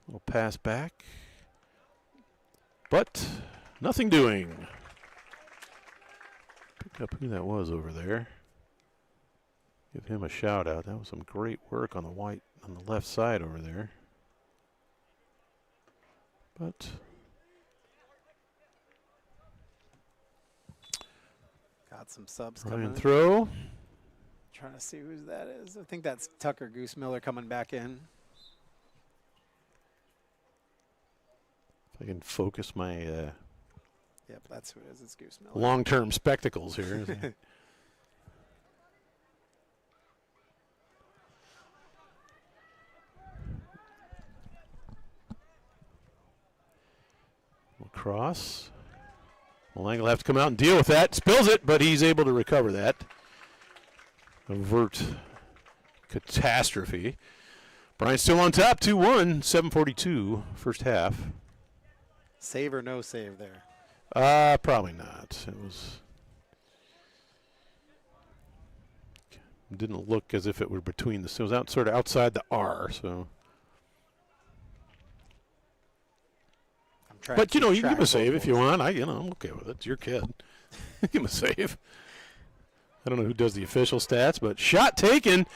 Little pass back. But nothing doing. Pick up who that was over there. Give him a shout out. That was some great work on the left side over there. But got some subs Ryan coming. throw. Trying to see whose that is. I think that's Tucker Goosemiller coming back in. If I can focus my Yep, that's who it is. It's Goosemiller. long-term spectacles here. Cross. Malanga will have to come out and deal with that. Spills it, but he's able to recover that. Avert catastrophe. Bryan still on top, 2-1, 7:42, first half. Save or no save there? Probably not. Didn't look as if it were between it was sort of outside the R, so. But, you know, you can give him a save if you want. I'm okay with it. It's your kid. Give him a save. I don't know who does the official stats, but shot taken.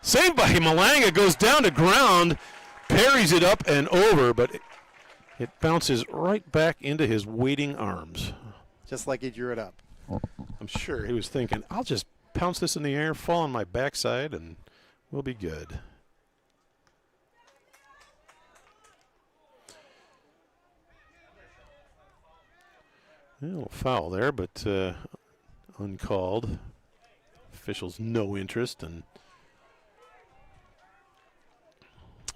Saved by Malanga. Goes down to ground. Parries it up and over, but it bounces right back into his waiting arms. Just like he drew it up. I'm sure he was thinking, I'll just pounce this in the air, fall on my backside, and we'll be good. A little foul there, but uncalled. Officials no interest. And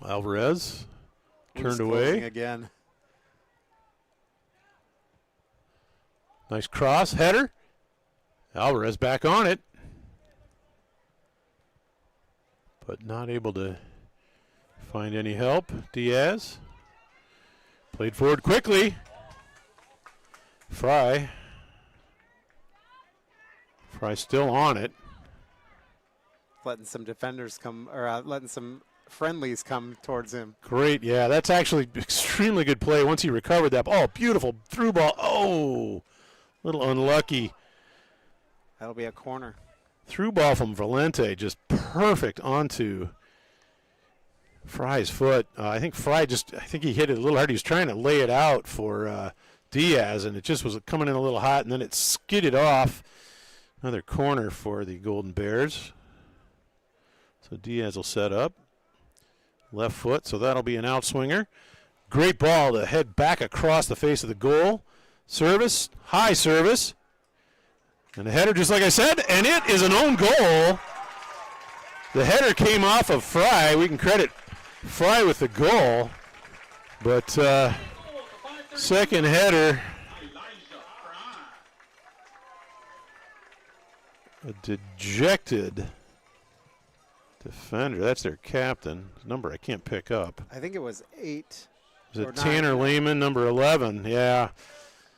Alvarez turned away. Again. Nice cross, header. Alvarez back on it. But not able to find any help. Diaz played forward quickly. Fry still on it. Letting some defenders come, or letting some friendlies come towards him. Great, yeah, that's actually extremely good play once he recovered that. Oh, beautiful through ball. Oh, little unlucky. That'll be a corner. Through ball from Valente, just perfect onto Fry's foot. I think he hit it a little hard. He was trying to lay it out for Diaz, and it just was coming in a little hot, and then it skidded off. Another corner for the Golden Bears. So Diaz will set up. Left foot, so that'll be an outswinger. Great ball to head back across the face of the goal. Service, high service. And the header, just like I said, and it is an own goal. The header came off of Fry. We can credit Fry with the goal. But second header. A dejected defender. That's their captain. His number I can't pick up. I think it was 8. Is it Tanner Lehman, number 11? Yeah.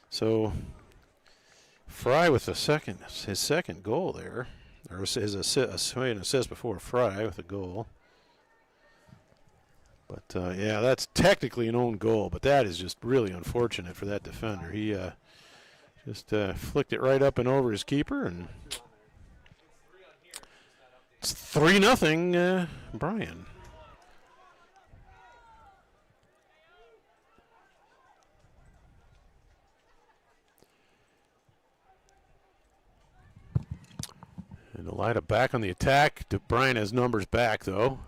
So Fry with his second goal there. or his an assist before Fry with a goal. But, yeah, that's technically an own goal, but that is just really unfortunate for that defender. He just flicked it right up and over his keeper, and it's 3-0 Bryan. And Elida back on the attack. Bryan has numbers back, though.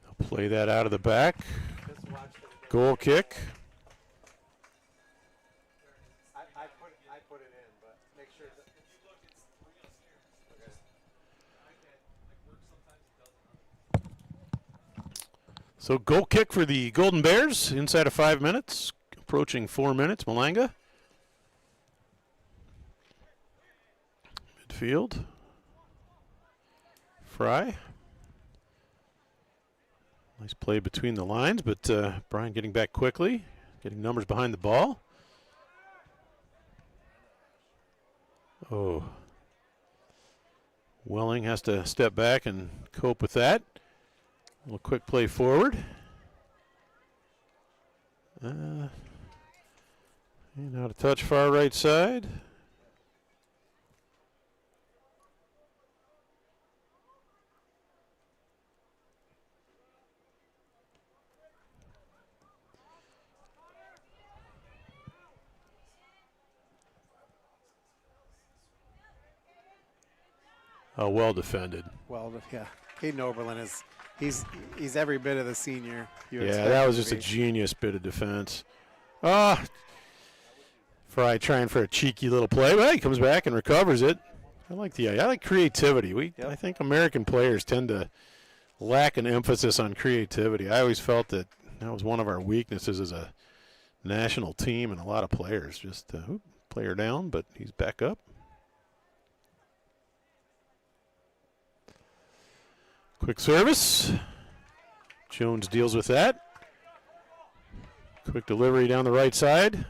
They'll play that out of the back. Goal kick. I put it in, but make sure that So goal kick for the Golden Bears inside of 5 minutes. Approaching 4 minutes. Malanga. Midfield. Fry. Nice play between the lines, but Bryan getting back quickly, getting numbers behind the ball. Oh. Welling has to step back and cope with that. A little quick play forward. And out of touch far right side. Well defended. Well, yeah. Hayden Oberlin is he's every bit of the senior. Yeah, that was just a genius bit of defense. Fry trying for a cheeky little play, but he comes back and recovers it. I like creativity. I think American players tend to lack an emphasis on creativity. I always felt that was one of our weaknesses as a national team, and a lot of players just player down, but he's back up. Quick service. Jones deals with that. Quick delivery down the right side.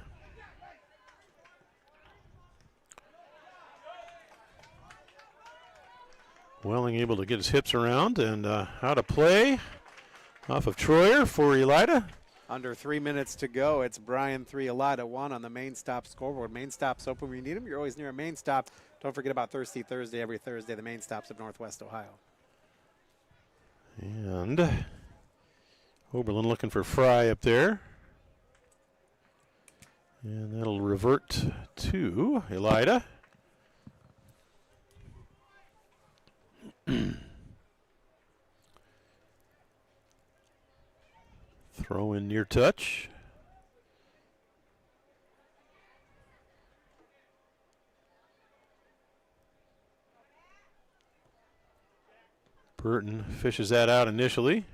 Welling able to get his hips around and out of play off of Troyer for Elida. Under 3 minutes to go. It's Bryan 3, Elida 1 on the main stop scoreboard. Main stop's open when you need them. You're always near a main stop. Don't forget about Thirsty Thursday every Thursday. The main stops of Northwest Ohio. And Oberlin looking for Fry up there. And that'll revert to Elida. Throw in near touch. Burton fishes that out initially.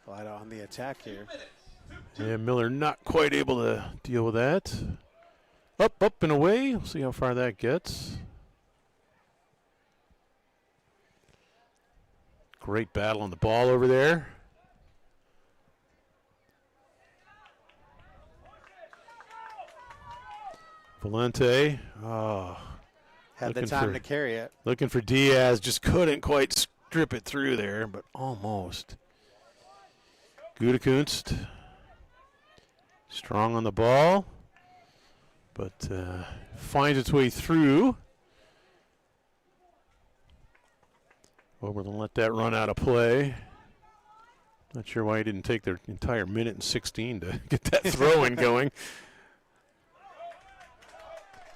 Elida on the attack here. Yeah, Miller not quite able to deal with that. Up and away. We'll see how far that gets. Great battle on the ball over there. Valente. Had the time to carry it. Looking for Diaz. Just couldn't quite strip it through there, but almost. Gutekunst. Strong on the ball, but finds its way through. Oberlin let that run out of play. Not sure why he didn't take their entire minute and 16 to get that throw in going.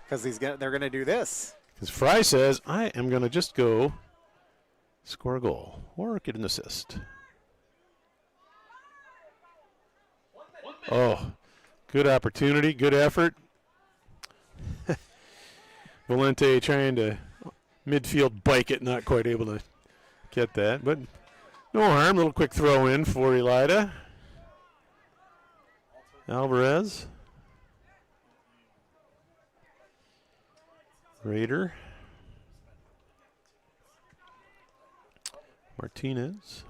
Because they're going to do this. Because Fry says, I am going to just go score a goal or get an assist. Oh, good opportunity, good effort. Valente trying to midfield bike it, not quite able to get that, but no harm. Little quick throw in for Elida. Alvarez. Raider. Martinez.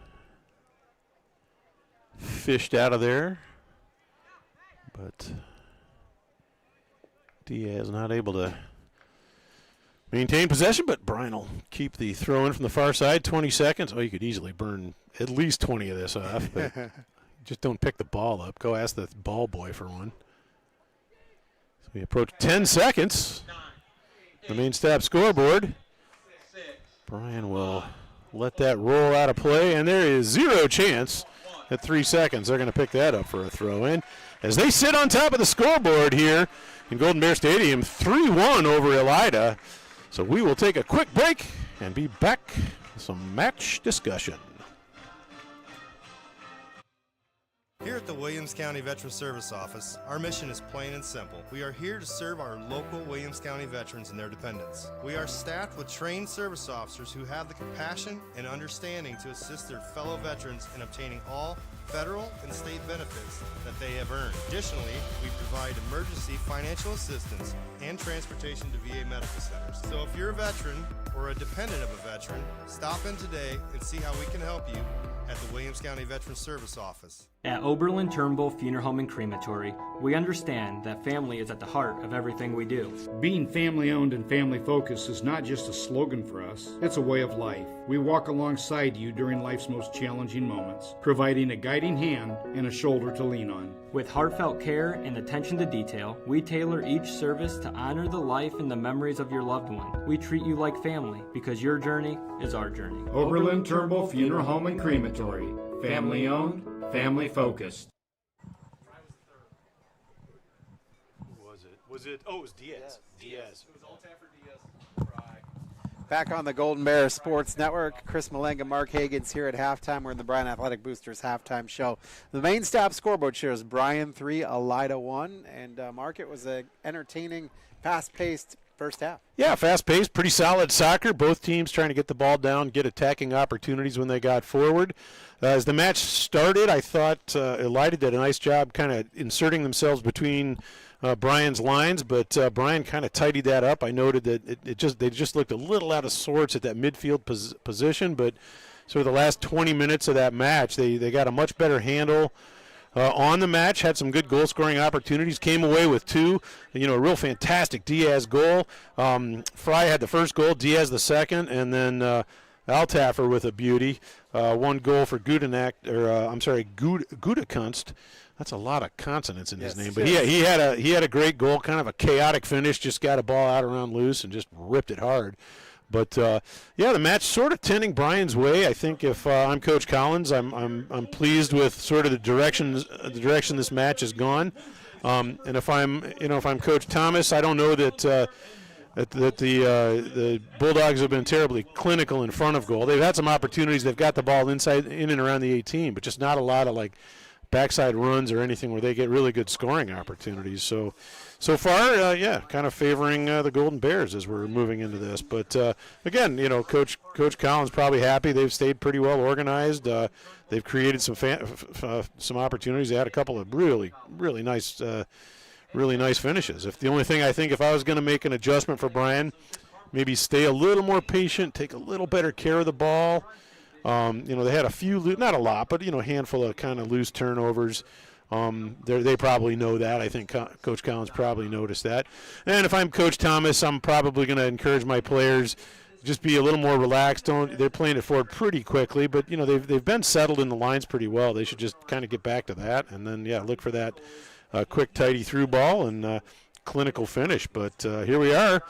fished out of there. But Diaz not able to maintain possession, but Bryan will keep the throw in from the far side. 20 seconds. Oh, you could easily burn at least 20 of this off, but just don't pick the ball up. Go ask the ball boy for one. So we approach 10 seconds. The main stab scoreboard. Bryan will let that roll out of play, and there is zero chance at 3 seconds they're going to pick that up for a throw in. As they sit on top of the scoreboard here in Golden Bear Stadium, 3-1 over Elida. So we will take a quick break and be back with some match discussion. Here at the Williams County Veteran Service Office, our mission is plain and simple. We are here to serve our local Williams County veterans and their dependents. We are staffed with trained service officers who have the compassion and understanding to assist their fellow veterans in obtaining all federal and state benefits that they have earned. Additionally, we provide emergency financial assistance and transportation to VA medical centers. So if you're a veteran or a dependent of a veteran, stop in today and see how we can help you at the Williams County Veteran Service Office. At Oberlin-Turnbull Funeral Home and Crematory, we understand that family is at the heart of everything we do. Being family-owned and family-focused is not just a slogan for us, it's a way of life. We walk alongside you during life's most challenging moments, providing a guiding hand and a shoulder to lean on. With heartfelt care and attention to detail, we tailor each service to honor the life and the memories of your loved one. We treat you like family because your journey is our journey. Oberlin-Turnbull Funeral Home and Crematory. Family-owned, family-focused. Was it? Oh, it was Diaz. Diaz. It was all time for Diaz. Back on the Golden Bears Sports Network, Chris Malanga, Mark Hagans here at halftime. We're in the Bryan Athletic Boosters halftime show. The main stop scoreboard shows Bryan 3, Elida 1. And Mark, it was an entertaining, fast-paced first half. Yeah, fast-paced, pretty solid soccer. Both teams trying to get the ball down, get attacking opportunities when they got forward. As the match started, I thought Elida did a nice job kind of inserting themselves between Bryan's lines, but Bryan kind of tidied that up. I noted that they just looked a little out of sorts at that midfield position, but sort of the last 20 minutes of that match, they got a much better handle on the match, had some good goal-scoring opportunities, came away with two. A real fantastic Diaz goal. Fry had the first goal, Diaz the second, and then Altaffer with a beauty. One goal for Gutekunst. That's a lot of consonants in his name, but he had a great goal, kind of a chaotic finish. Just got a ball out around loose and just ripped it hard. But the match sort of tending Bryan's way. I think if I'm Coach Collins, I'm pleased with sort of the direction this match has gone. And if I'm Coach Thomas, I don't know that the Bulldogs have been terribly clinical in front of goal. They've had some opportunities. They've got the ball in and around the 18, but just not a lot of backside runs or anything where they get really good scoring opportunities. So far, kind of favoring the Golden Bears as we're moving into this. But again, Coach Collins probably happy. They've stayed pretty well organized. They've created some opportunities. They had a couple of really nice finishes. If the only thing if I was going to make an adjustment for Bryan, maybe stay a little more patient, take a little better care of the ball. They had a few, not a lot, but a handful of kind of loose turnovers. They probably know that. I think Coach Collins probably noticed that. And if I'm Coach Thomas, I'm probably going to encourage my players just be a little more relaxed. They're playing it forward pretty quickly, but they've been settled in the lines pretty well. They should just kind of get back to that, and then look for that quick, tidy through ball and clinical finish. But here we are.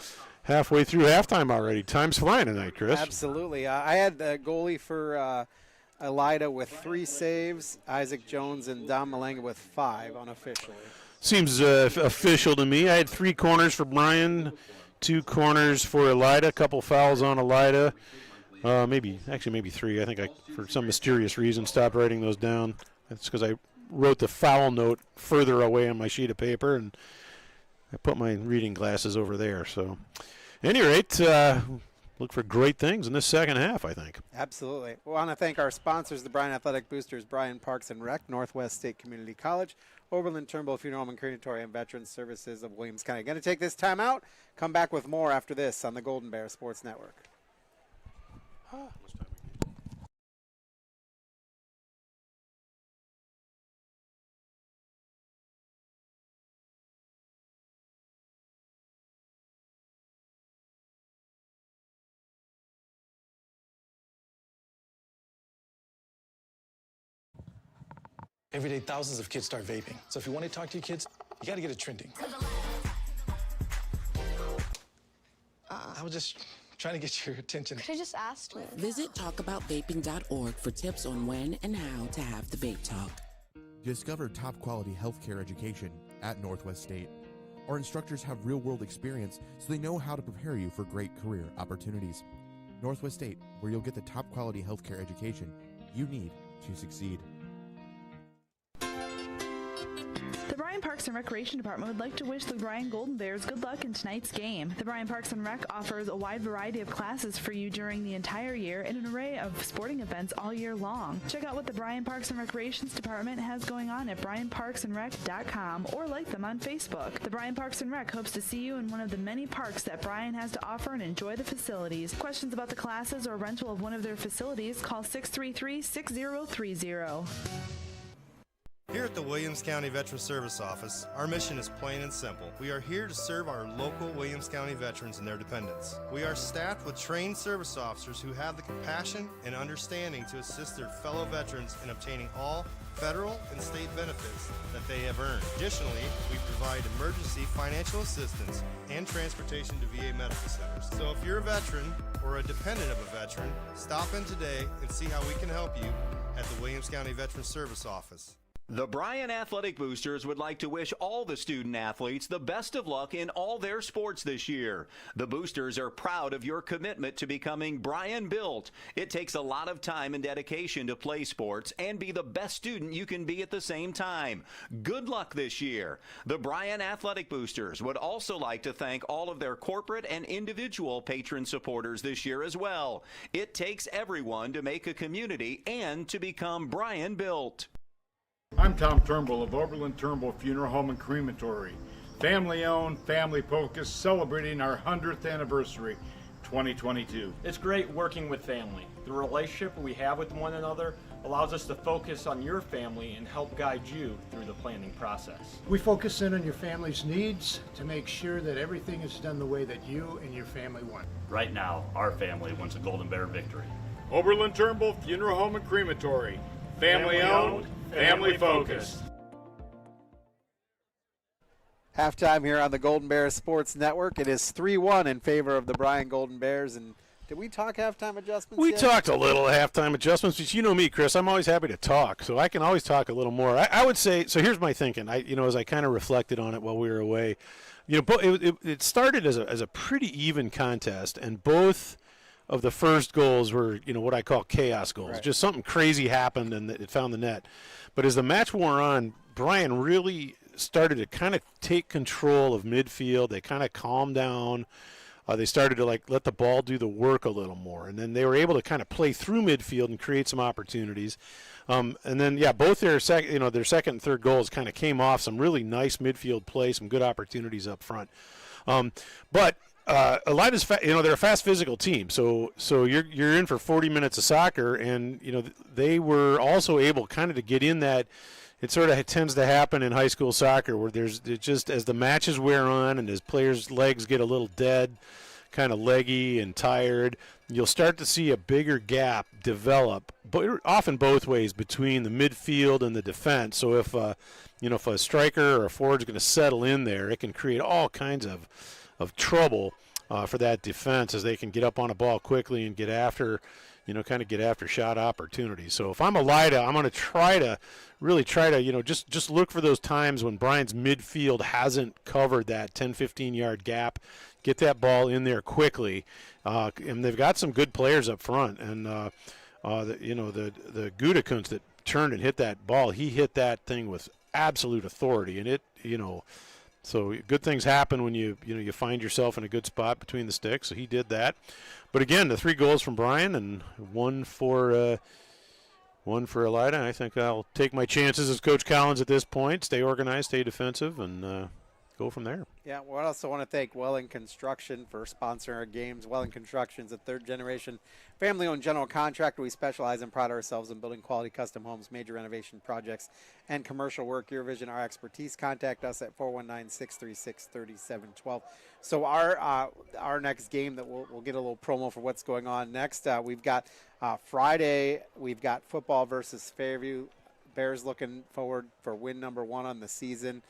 Halfway through halftime already. Time's flying tonight, Chris. Absolutely. I had the goalie for Elida with 3 saves, Isaac Jones and Dom Malanga with 5 unofficially. Seems official to me. I had 3 corners for Bryan, 2 corners for Elida, a couple fouls on Elida. Maybe 3. I think I, for some mysterious reason, stopped writing those down. That's because I wrote the foul note further away on my sheet of paper, and I put my reading glasses over there. So, at any rate, look for great things in this second half, I think. Absolutely. We want to thank our sponsors, the Bryan Athletic Boosters, Bryan Parks and Rec, Northwest State Community College, Oberlin-Turnbull Funeral Home and Crematory, and Veterans Services of Williams County. Going to take this time out. Come back with more after this on the Golden Bear Sports Network. Every day, thousands of kids start vaping. So if you want to talk to your kids, you got to get it trending. I was just trying to get your attention. Could I just ask you? Visit talkaboutvaping.org for tips on when and how to have the vape talk. Discover top-quality healthcare education at Northwest State. Our instructors have real-world experience, so they know how to prepare you for great career opportunities. Northwest State, where you'll get the top-quality healthcare education you need to succeed. The Bryan Parks and Recreation Department would like to wish the Bryan Golden Bears good luck in tonight's game. The Bryan Parks and Rec offers a wide variety of classes for you during the entire year and an array of sporting events all year long. Check out what the Bryan Parks and Recreations Department has going on at bryanparksandrec.com or like them on Facebook. The Bryan Parks and Rec hopes to see you in one of the many parks that Bryan has to offer and enjoy the facilities. Questions about the classes or rental of one of their facilities, call 633-6030. Here at the Williams County Veteran Service Office, our mission is plain and simple. We are here to serve our local Williams County veterans and their dependents. We are staffed with trained service officers who have the compassion and understanding to assist their fellow veterans in obtaining all federal and state benefits that they have earned. Additionally, we provide emergency financial assistance and transportation to VA medical centers. So if you're a veteran or a dependent of a veteran, stop in today and see how we can help you at the Williams County Veteran Service Office. The Bryan Athletic Boosters would like to wish all the student athletes the best of luck in all their sports this year. The Boosters are proud of your commitment to becoming Bryan built. It takes a lot of time and dedication to play sports and be the best student you can be at the same time. Good luck this year. The Bryan Athletic Boosters would also like to thank all of their corporate and individual patron supporters this year as well. It takes everyone to make a community and to become Bryan built. I'm Tom Turnbull of Oberlin-Turnbull Funeral Home and Crematory. Family owned, family focused, celebrating our 100th anniversary, 2022. It's great working with family. The relationship we have with one another allows us to focus on your family and help guide you through the planning process. We focus in on your family's needs to make sure that everything is done the way that you and your family want. Right now, our family wants a Golden Bear victory. Oberlin-Turnbull Funeral Home and Crematory. Family owned, family focused. Halftime here on the Golden Bears Sports Network. It is 3-1 in favor of the Bryan Golden Bears. And did we talk halftime adjustments We yet? talked a little halftime adjustments, but you know me, Chris. I'm always happy to talk, so I can always talk a little more. I would say, so here's my thinking. As I kind of reflected on it while we were away, it started as a pretty even contest, and both of the first goals were, what I call chaos goals. Right. Just something crazy happened and it found the net. But as the match wore on, Bryan really started to kind of take control of midfield. They kind of calmed down. They started to let the ball do the work a little more. And then they were able to kind of play through midfield and create some opportunities. And then, both their second and third goals kind of came off some really nice midfield play, some good opportunities up front. But Elida's, they're a fast physical team, so you're in for 40 minutes of soccer, and they were also able kind of to get in that. It sort of tends to happen in high school soccer where there's just as the matches wear on and as players' legs get a little dead, kind of leggy and tired, you'll start to see a bigger gap develop, but often both ways between the midfield and the defense. So if a striker or a forward is going to settle in there, it can create all kinds of trouble for that defense as they can get up on a ball quickly and get after shot opportunities. So if I'm Elida, I'm going to really try to just look for those times when Bryan's midfield hasn't covered that 10-15 yard gap, get that ball in there quickly, and they've got some good players up front. And the Gutekunst that turned and hit that ball, he hit that thing with absolute authority, and it. So good things happen when you find yourself in a good spot between the sticks. So he did that. But again, the 3 goals from Bryan and one for Elida. I think I'll take my chances as Coach Collins at this point. Stay organized, stay defensive, and go from there. Yeah, well, I also want to thank Welling Construction for sponsoring our games. Welling Construction is a third-generation family-owned general contractor. We specialize and pride ourselves in building quality custom homes, major renovation projects, and commercial work. Your vision, our expertise. Contact us at 419-636-3712. So our next game that we'll get a little promo for what's going on next. We've got Friday. We've got football versus Fairview. Bears looking forward for win number 1 on the season,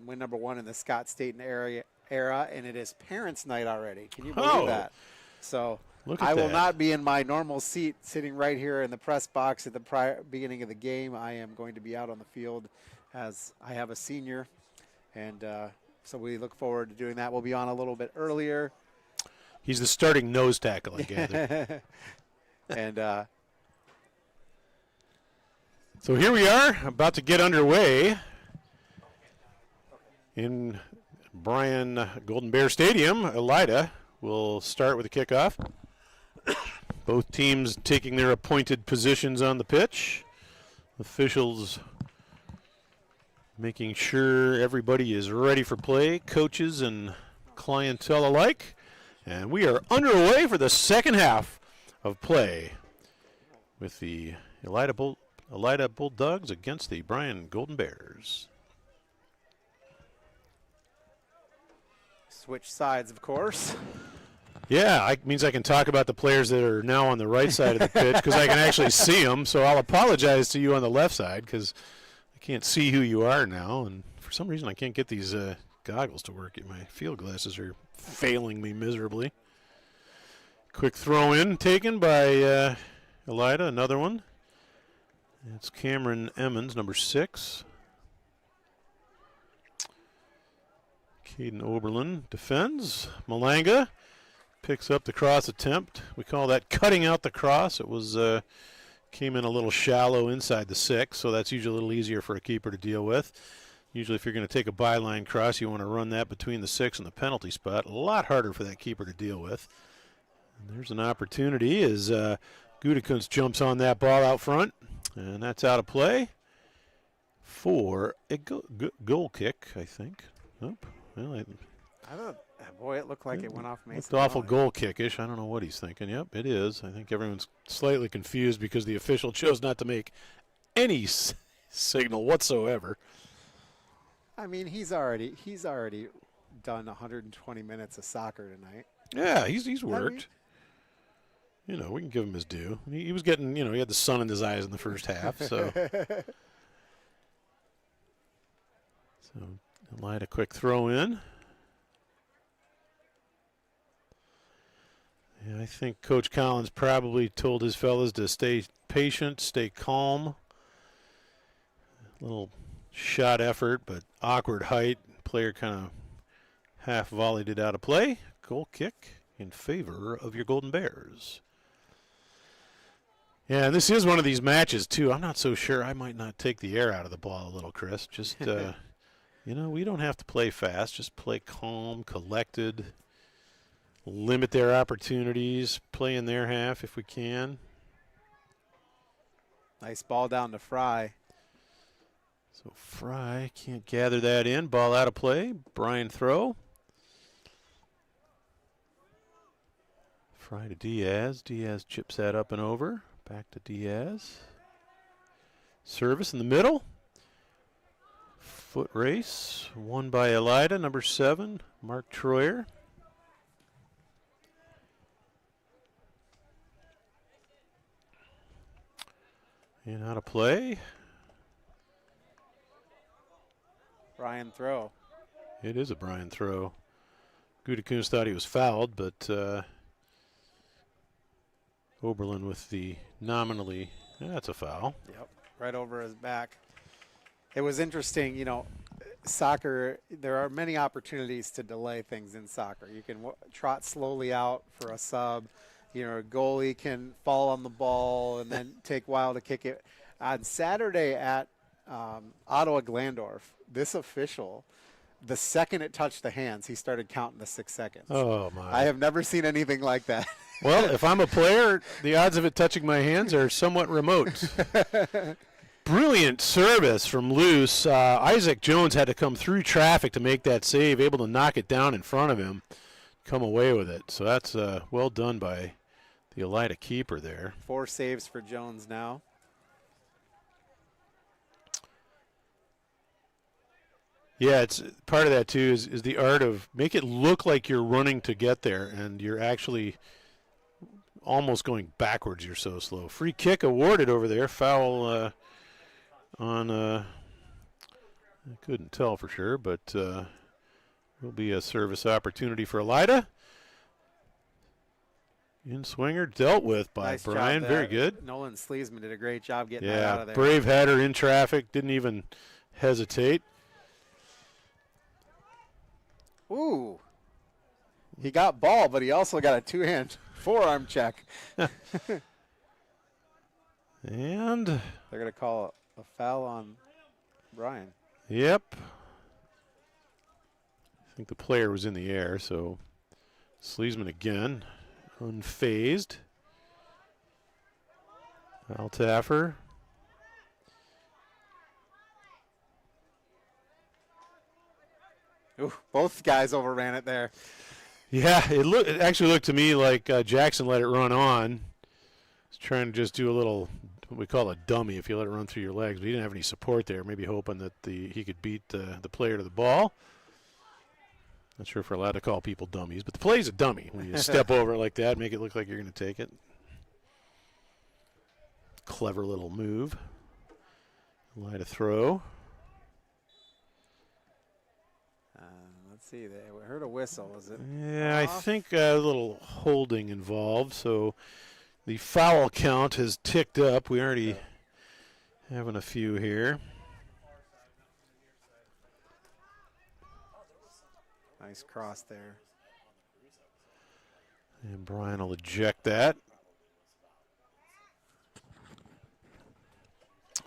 win number 1 in the Scott Staten era, and it is Parents' Night already. Can you believe that? So I will not be in my normal seat sitting right here in the press box at the beginning of the game. I am going to be out on the field as I have a senior, and so we look forward to doing that. We'll be on a little bit earlier. He's the starting nose tackle, I gather. And so here we are, about to get underway in Bryan Golden Bear Stadium. Elida will start with the kickoff. Both teams taking their appointed positions on the pitch. Officials making sure everybody is ready for play, coaches and clientele alike. And we are underway for the second half of play with the Elida Bulldogs against the Bryan Golden Bears. Switch sides, of course. Yeah, it means I can talk about the players that are now on the right side of the pitch because I can actually see them. So I'll apologize to you on the left side because I can't see who you are now. And for some reason, I can't get these goggles to work. My field glasses are failing me miserably. Quick throw in taken by Elida, another one. It's Cameron Emmons, number 6. Caden Oberlin defends. Malanga picks up the cross attempt. We call that cutting out the cross. It was came in a little shallow inside the 6, so that's usually a little easier for a keeper to deal with. Usually if you're going to take a byline cross, you want to run that between the 6 and the penalty spot. A lot harder for that keeper to deal with. And there's an opportunity as Gutekunst jumps on that ball out front, and that's out of play for a goal kick, I think. Nope. Well, I don't. Boy, it looked like it went off Mason. It's awful goal kickish. I don't know what he's thinking. Yep, it is. I think everyone's slightly confused because the official chose not to make any signal whatsoever. I mean, he's already done 120 minutes of soccer tonight. Yeah, he's worked. You know, we can give him his due. He was getting, he had the sun in his eyes in the first half. So, Elida, quick throw in. Yeah, I think Coach Collins probably told his fellas to stay patient, stay calm. A little shot effort, but awkward height. Player kind of half volleyed it out of play. Goal kick in favor of your Golden Bears. Yeah, and this is one of these matches, too. I'm not so sure. I might not take the air out of the ball a little, Chris. Just, we don't have to play fast. Just play calm, collected. Limit their opportunities. Play in their half if we can. Nice ball down to Fry. So Fry can't gather that in. Ball out of play. Bryan throw. Fry to Diaz. Diaz chips that up and over. Back to Diaz. Service in the middle. Foot race. Won by Elida, number 7, Mark Troyer. And out of play. Bryan throw. It is a Bryan throw. Gutekunst thought he was fouled, but Oberlin with the nominally, that's a foul. Yep, right over his back. It was interesting, soccer, there are many opportunities to delay things in soccer. You can trot slowly out for a sub. A goalie can fall on the ball and then take a while to kick it. On Saturday at Ottawa Glandorf, this official, the second it touched the hands, he started counting the 6 seconds. Oh, my. I have never seen anything like that. Well, if I'm a player, the odds of it touching my hands are somewhat remote. Brilliant service from loose. Isaac Jones had to come through traffic to make that save, able to knock it down in front of him, come away with it. So that's well done by the Elida keeper there. 4 saves for Jones now. Yeah, it's part of that too is the art of make it look like you're running to get there and you're actually almost going backwards. You're so slow. Free kick awarded over there. Foul on, I couldn't tell for sure, but will be a service opportunity for Elida. In swinger dealt with by Nice Bryan. job there. Very good. Nolan Sleesman did a great job getting that out of there. Brave had her in traffic, didn't even hesitate. Ooh. He got ball, but he also got a two-hand forearm check. And they're going to call a foul on Bryan. Yep. I think the player was in the air, so Sleesman again, unfazed. Altaffer. Ooh, both guys overran it there. Yeah, it actually looked to me like Jackson let it run on. He's trying to just do a little, what we call a dummy, if you let it run through your legs. But he didn't have any support there, maybe hoping that he could beat the player to the ball. Not sure if we're allowed to call people dummies, but the play's a dummy. When you step over it like that, make it look like you're going to take it. Clever little move. Elida throw. Let's see. We heard a whistle. Was it? Yeah, off? I think a little holding involved. So the foul count has ticked up. We already having a few here. Nice cross there. And Bryan will eject that.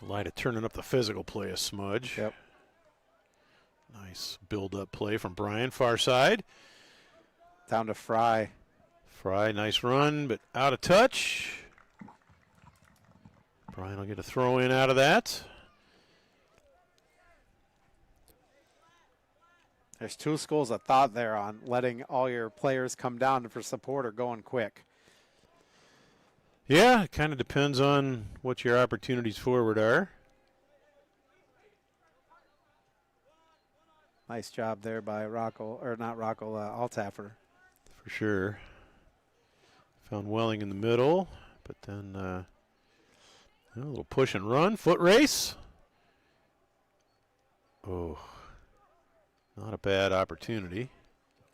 Elida turning up the physical play a smudge. Yep. Nice build-up play from Bryan, far side. Down to Fry. Fry, nice run, but out of touch. Bryan will get a throw in out of that. There's two schools of thought there on letting all your players come down for support or going quick. Yeah, it kind of depends on what your opportunities forward are. Nice job there by Altaffer. For sure. Found Welling in the middle, but then a little push and run. Foot race. Oh, not a bad opportunity.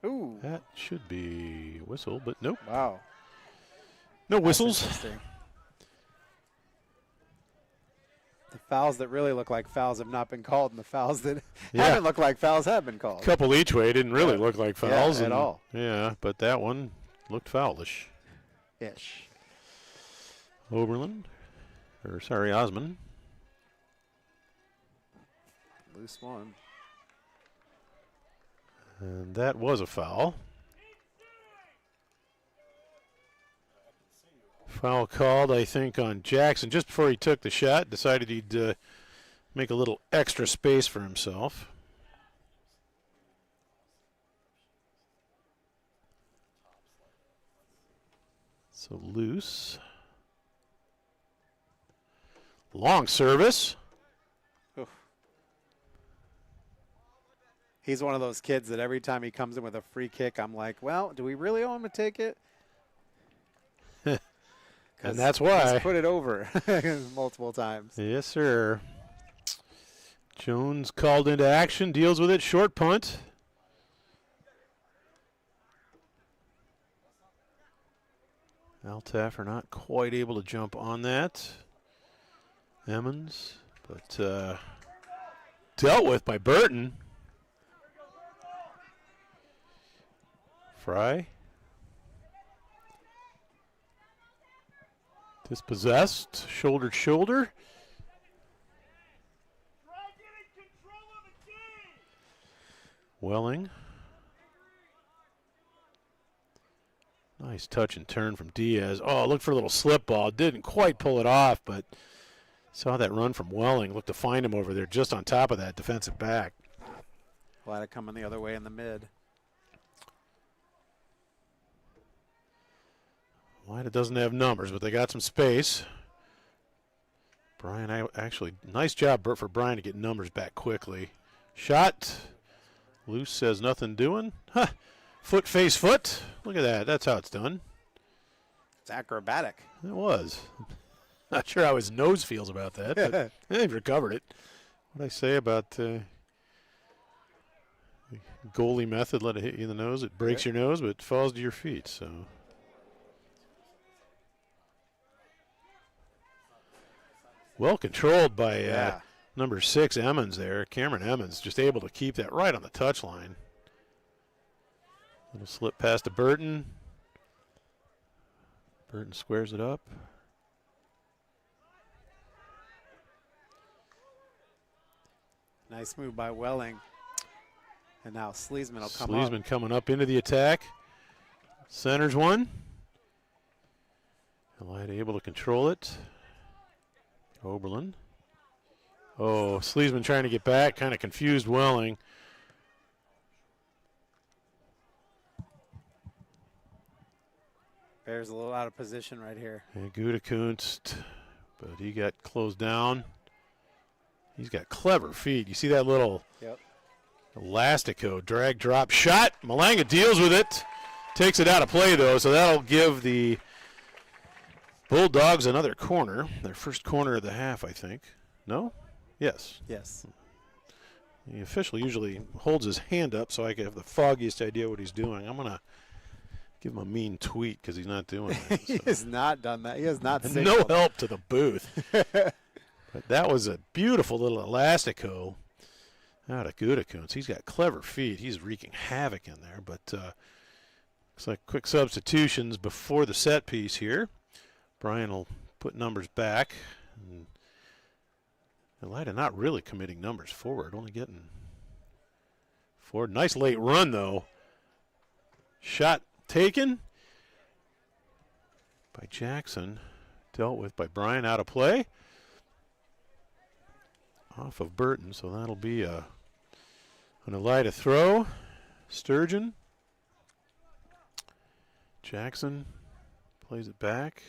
Ooh. That should be a whistle, but nope. Wow. No whistles. The fouls that really look like fouls have not been called, and the fouls that haven't looked like fouls have been called. Couple each way didn't really look like fouls at all. Yeah, but that one looked foulish. Ish. Osman. Loose one. And that was a foul. Foul called, I think, on Jackson just before he took the shot. Decided he'd make a little extra space for himself. So loose. Long service. Oof. He's one of those kids that every time he comes in with a free kick, I'm like, well, do we really want him to take it? And that's why. He's put it over multiple times. Yes, sir. Jones called into action, deals with it, short punt. Altaffer not quite able to jump on that. Emmons, but dealt with by Burton. Fry. Dispossessed, shoulder to shoulder. Welling. Nice touch and turn from Diaz. Oh, looked for a little slip ball. Didn't quite pull it off, but saw that run from Welling. Looked to find him over there just on top of that defensive back. Glad it coming the other way in the mid. Elida doesn't have numbers, but they got some space. Bryan, actually, nice job for Bryan to get numbers back quickly. Shot. Loose says nothing doing. Huh. Foot, face, foot. Look at that. That's how it's done. It's acrobatic. It was. Not sure how his nose feels about that, but they've recovered it. What did I say about the goalie method? Let it hit you in the nose. It breaks your nose, but it falls to your feet. So well controlled by number 6, Emmons there. Cameron Emmons just able to keep that right on the touchline. Little slip pass to Burton. Burton squares it up. Nice move by Welling. And now Sleesman will come up. Sleesman coming up into the attack. Centers one. Elida able to control it. Oberlin. Oh, Sleesman trying to get back. Kind of confused Welling. Bears a little out of position right here. And Gutekunst, but he got closed down. He's got clever feet. You see that little elastico drag drop shot. Malanga deals with it. Takes it out of play though, so that'll give the Bulldogs another corner. Their first corner of the half, I think. No? Yes. Yes. The official usually holds his hand up so I can have the foggiest idea what he's doing. I'm going to give him a mean tweet because he's not doing that. He has not done that. He has not No signaled. help to the booth. But that was a beautiful little elastico out of Gutekunst. He's got clever feet. He's wreaking havoc in there. But looks like quick substitutions before the set piece here. Bryan will put numbers back. And Elida not really committing numbers forward, only getting forward. Nice late run, though. Shot taken by Jackson. Dealt with by Bryan, out of play. Off of Burton, so that'll be an Elida throw. Sturgeon. Jackson plays it back.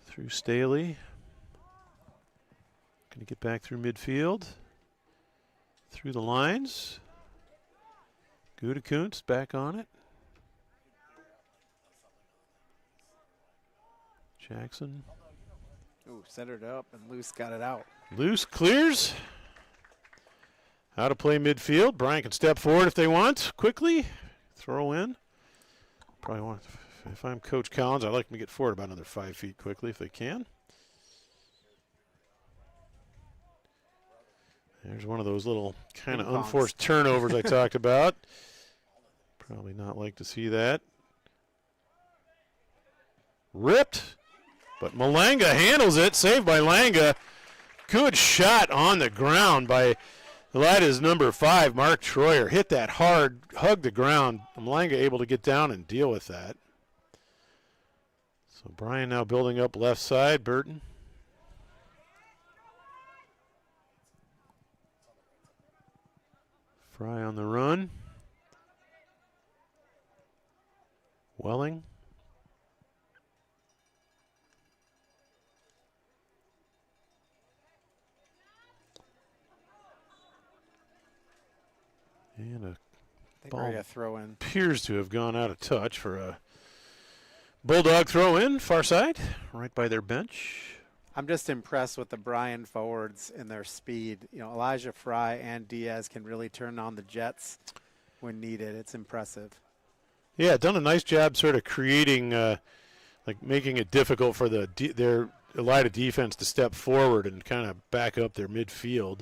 Through Staley. Going to get back through midfield. Through the lines. Gutekunst back on it. Jackson. Ooh, centered up, and Luce got it out. Luce clears. Out of play midfield. Bryan can step forward if they want. Quickly. Throw in. Probably want, if I'm Coach Collins, I'd like them to get forward about another 5 feet quickly if they can. There's one of those little kind of unforced turnovers I talked about. Probably not like to see that. Ripped. But Malanga handles it. Saved by Langa. Good shot on the ground by Elida's number 5, Mark Troyer. Hit that hard, hugged the ground. Malanga able to get down and deal with that. So Bryan now building up left side. Burton. Fry on the run. Welling. And a ball a throw in. Appears to have gone out of touch for a Bulldog throw in, far side, right by their bench. I'm just impressed with the Bryan forwards and their speed. You know, Elijah Fry and Diaz can really turn on the Jets when needed. It's impressive. Yeah, done a nice job sort of creating, like making it difficult for their Elida defense to step forward and kind of back up their midfield.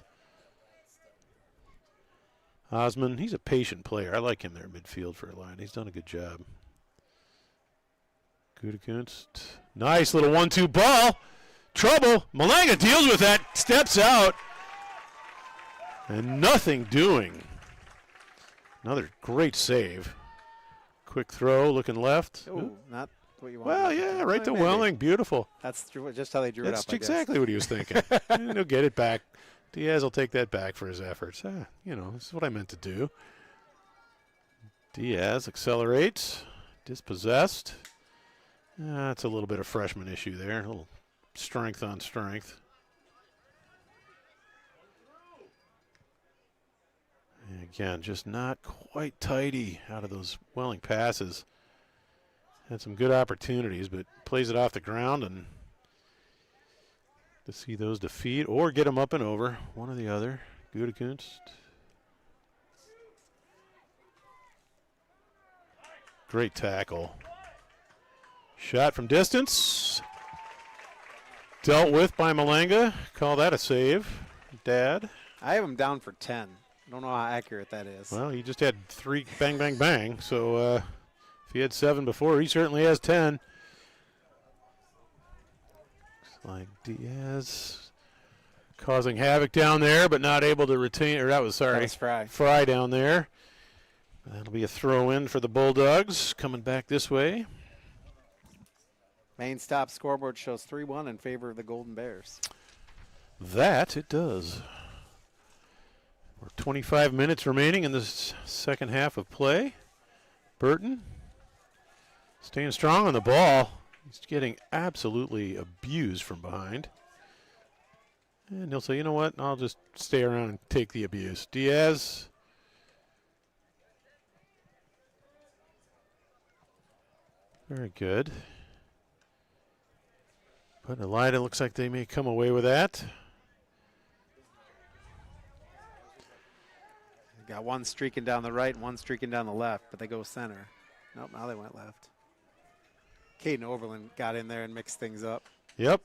Osman, he's a patient player. I like him there midfield for Elida. He's done a good job. Gutekunst. Nice little 1-2 ball. Trouble. Malanga deals with that. Steps out. And nothing doing. Another great save. Quick throw, looking left. Ooh, not what you want. Well, yeah, right to Welling. Beautiful. That's just how they drew it up. That's exactly what he was thinking. And he'll get it back. Diaz will take that back for his efforts. You know, this is what I meant to do. Diaz accelerates. Dispossessed. That's a little bit of freshman issue there. A little strength on strength. And again, just not quite tidy out of those Welling passes. Had some good opportunities, but plays it off the ground, and to see those defeat or get them up and over, one or the other. Gutekunst. Great tackle. Shot from distance. Dealt with by Malanga. Call that a save. Dad. I have him down for 10. I don't know how accurate that is. Well, he just had 3 bang, bang, bang. So if he had 7 before, he certainly has 10. Looks like Diaz causing havoc down there, but not able to retain. Or that was Fry. Fry down there. That'll be a throw in for the Bulldogs coming back this way. Main stop scoreboard shows 3-1 in favor of the Golden Bears. That it does. We're 25 minutes remaining in this second half of play. Burton staying strong on the ball. He's getting absolutely abused from behind. And he'll say, you know what, I'll just stay around and take the abuse. Diaz. Very good. But Elida looks like they may come away with that. Got one streaking down the right and one streaking down the left, but they go center. Nope, now they went left. Caden Oberlin got in there and mixed things up. Yep.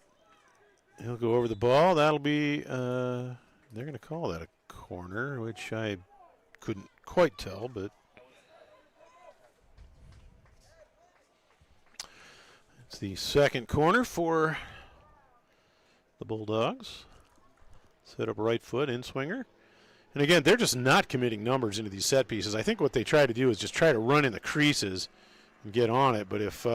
He'll go over the ball. That'll be, they're going to call that a corner, which I couldn't quite tell, but it's the second corner for the Bulldogs. Set up right foot, in swinger. And again, they're just not committing numbers into these set pieces. I think what they try to do is just try to run in the creases and get on it. But if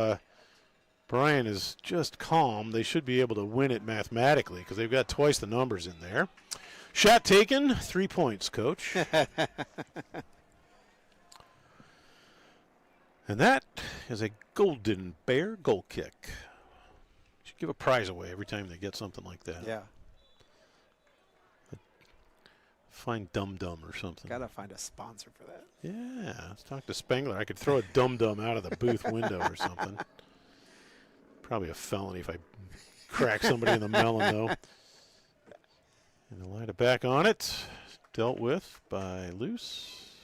Bryan is just calm, they should be able to win it mathematically because they've got twice the numbers in there. Shot taken, 3 points, Coach. And that is a Golden Bear goal kick. Should give a prize away every time they get something like that. Yeah. Find Dum Dum or something. Gotta find a sponsor for that. Yeah, let's talk to Spengler. I could throw a Dum Dum out of the booth window or something. Probably a felony if I crack somebody in the melon, though. And Elida back on it. Dealt with by Luce.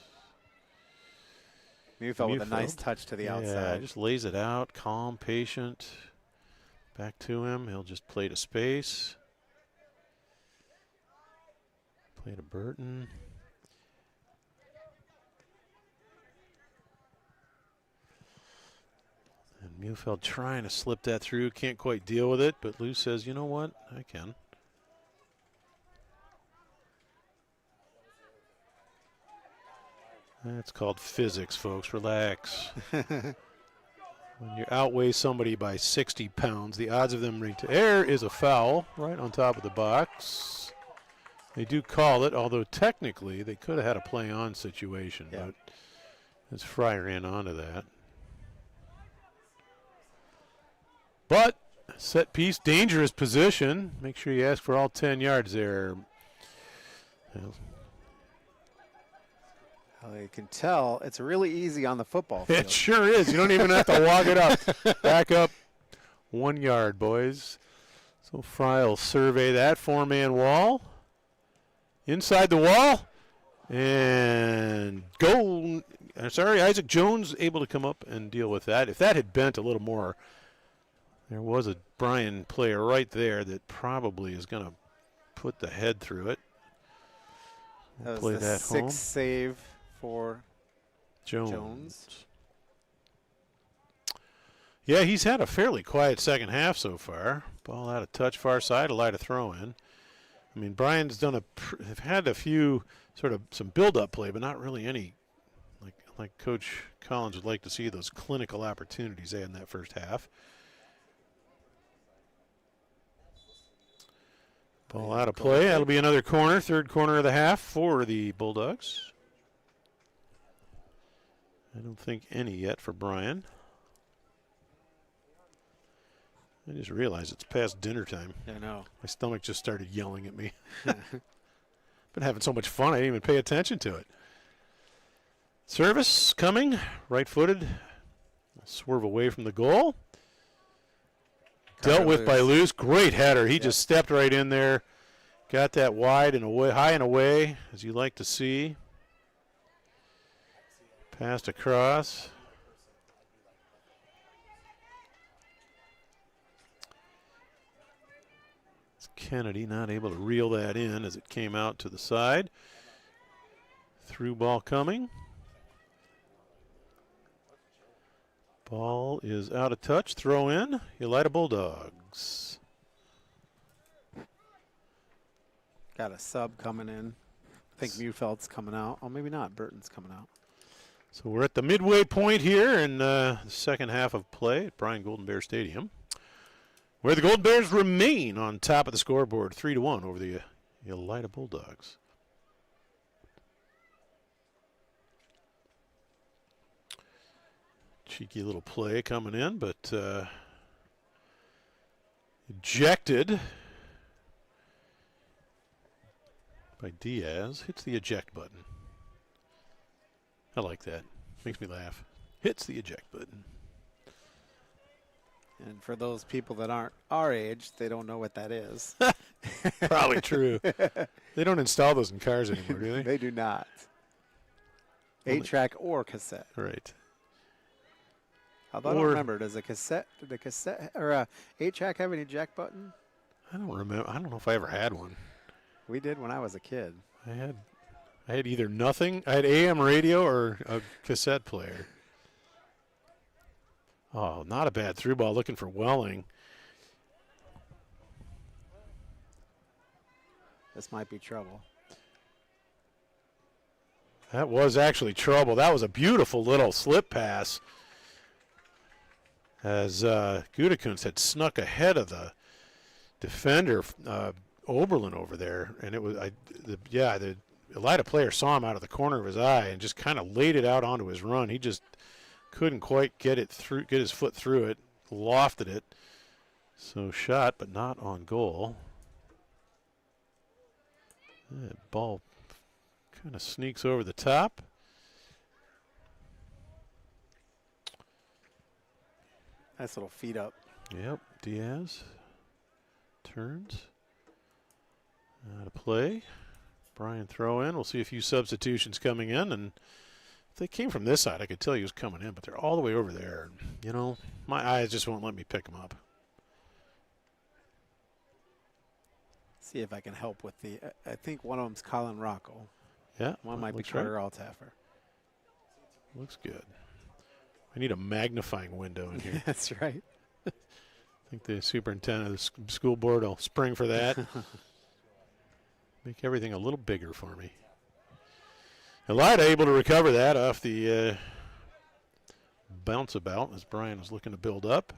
Mufeld with a nice touch to the outside. Yeah, just lays it out. Calm, patient. Back to him. He'll just play to space. Play to Burton. And Mufeld trying to slip that through. Can't quite deal with it, but Lou says, you know what? I can. That's called physics, folks. Relax. When you outweigh somebody by 60 pounds, the odds of them reaching air is a foul right on top of the box. They do call it, although technically they could have had a play-on situation, but as Fry ran onto that. But set piece, dangerous position. Make sure you ask for all 10 yards there. Well, you can tell it's really easy on the football field. It sure is. You don't even have to walk it up. Back up 1 yard, boys. So Fry will survey that four-man wall. Inside the wall. And Isaac Jones able to come up and deal with that. If that had bent a little more, there was a Bryan player right there that probably is going to put the head through it. That was play the that sixth home. save for Jones. Yeah, he's had a fairly quiet second half so far. Ball out of touch, far side, Elida throw in. I mean, Bryan's have had a few sort of some build-up play, but not really any, like Coach Collins would like to see, those clinical opportunities they had in that first half. Ball out of play. That'll be another corner, third corner of the half for the Bulldogs. I don't think any yet for Bryan. I just realized it's past dinner time. I know. My stomach just started yelling at me. Been having so much fun, I didn't even pay attention to it. Service coming, right-footed. Swerve away from the goal. Dealt with by Luce. Great header. He just stepped right in there. Got that wide and away, high and away, as you like to see. Passed across. Kennedy not able to reel that in as it came out to the side. Through ball coming. Ball is out of touch. Throw in. Elida Bulldogs. Got a sub coming in. I think Mufeld's coming out. Oh, maybe not. Burton's coming out. So we're at the midway point here in the second half of play at Bryan Golden Bears Stadium, where the Golden Bears remain on top of the scoreboard, 3-1 over the Elida Bulldogs. Cheeky little play coming in, but ejected by Diaz. Hits the eject button. I like that. Makes me laugh. Hits the eject button. And for those people that aren't our age, they don't know what that is. Probably true. They don't install those in cars anymore, do they? They do not. 8-track or cassette. Right. Although I don't remember, does the cassette or a 8-track have an eject button? I don't remember. I don't know if I ever had one. We did when I was a kid. I had either nothing. I had AM radio or a cassette player. Oh, not a bad through ball looking for Welling. This might be trouble. That was actually trouble. That was a beautiful little slip pass as Gutekunst had snuck ahead of the defender, Oberlin over there. And it was, the Elida player saw him out of the corner of his eye and just kind of laid it out onto his run. He just couldn't quite get his foot through it, lofted it. So shot, but not on goal. That ball kind of sneaks over the top. Nice little feet up. Yep, Diaz turns. Out of play. Bryan throw in. We'll see a few substitutions coming in, and if they came from this side, I could tell he was coming in, but they're all the way over there. You know, my eyes just won't let me pick them up. See if I can help with the. I think one of them's Colin Rocco. Yeah, one might be Carter Altaffer. Looks good. I need a magnifying window in here. That's right. I think the superintendent of the school board will spring for that. Make everything a little bigger for me. Elida able to recover that off the bounce about as Bryan was looking to build up.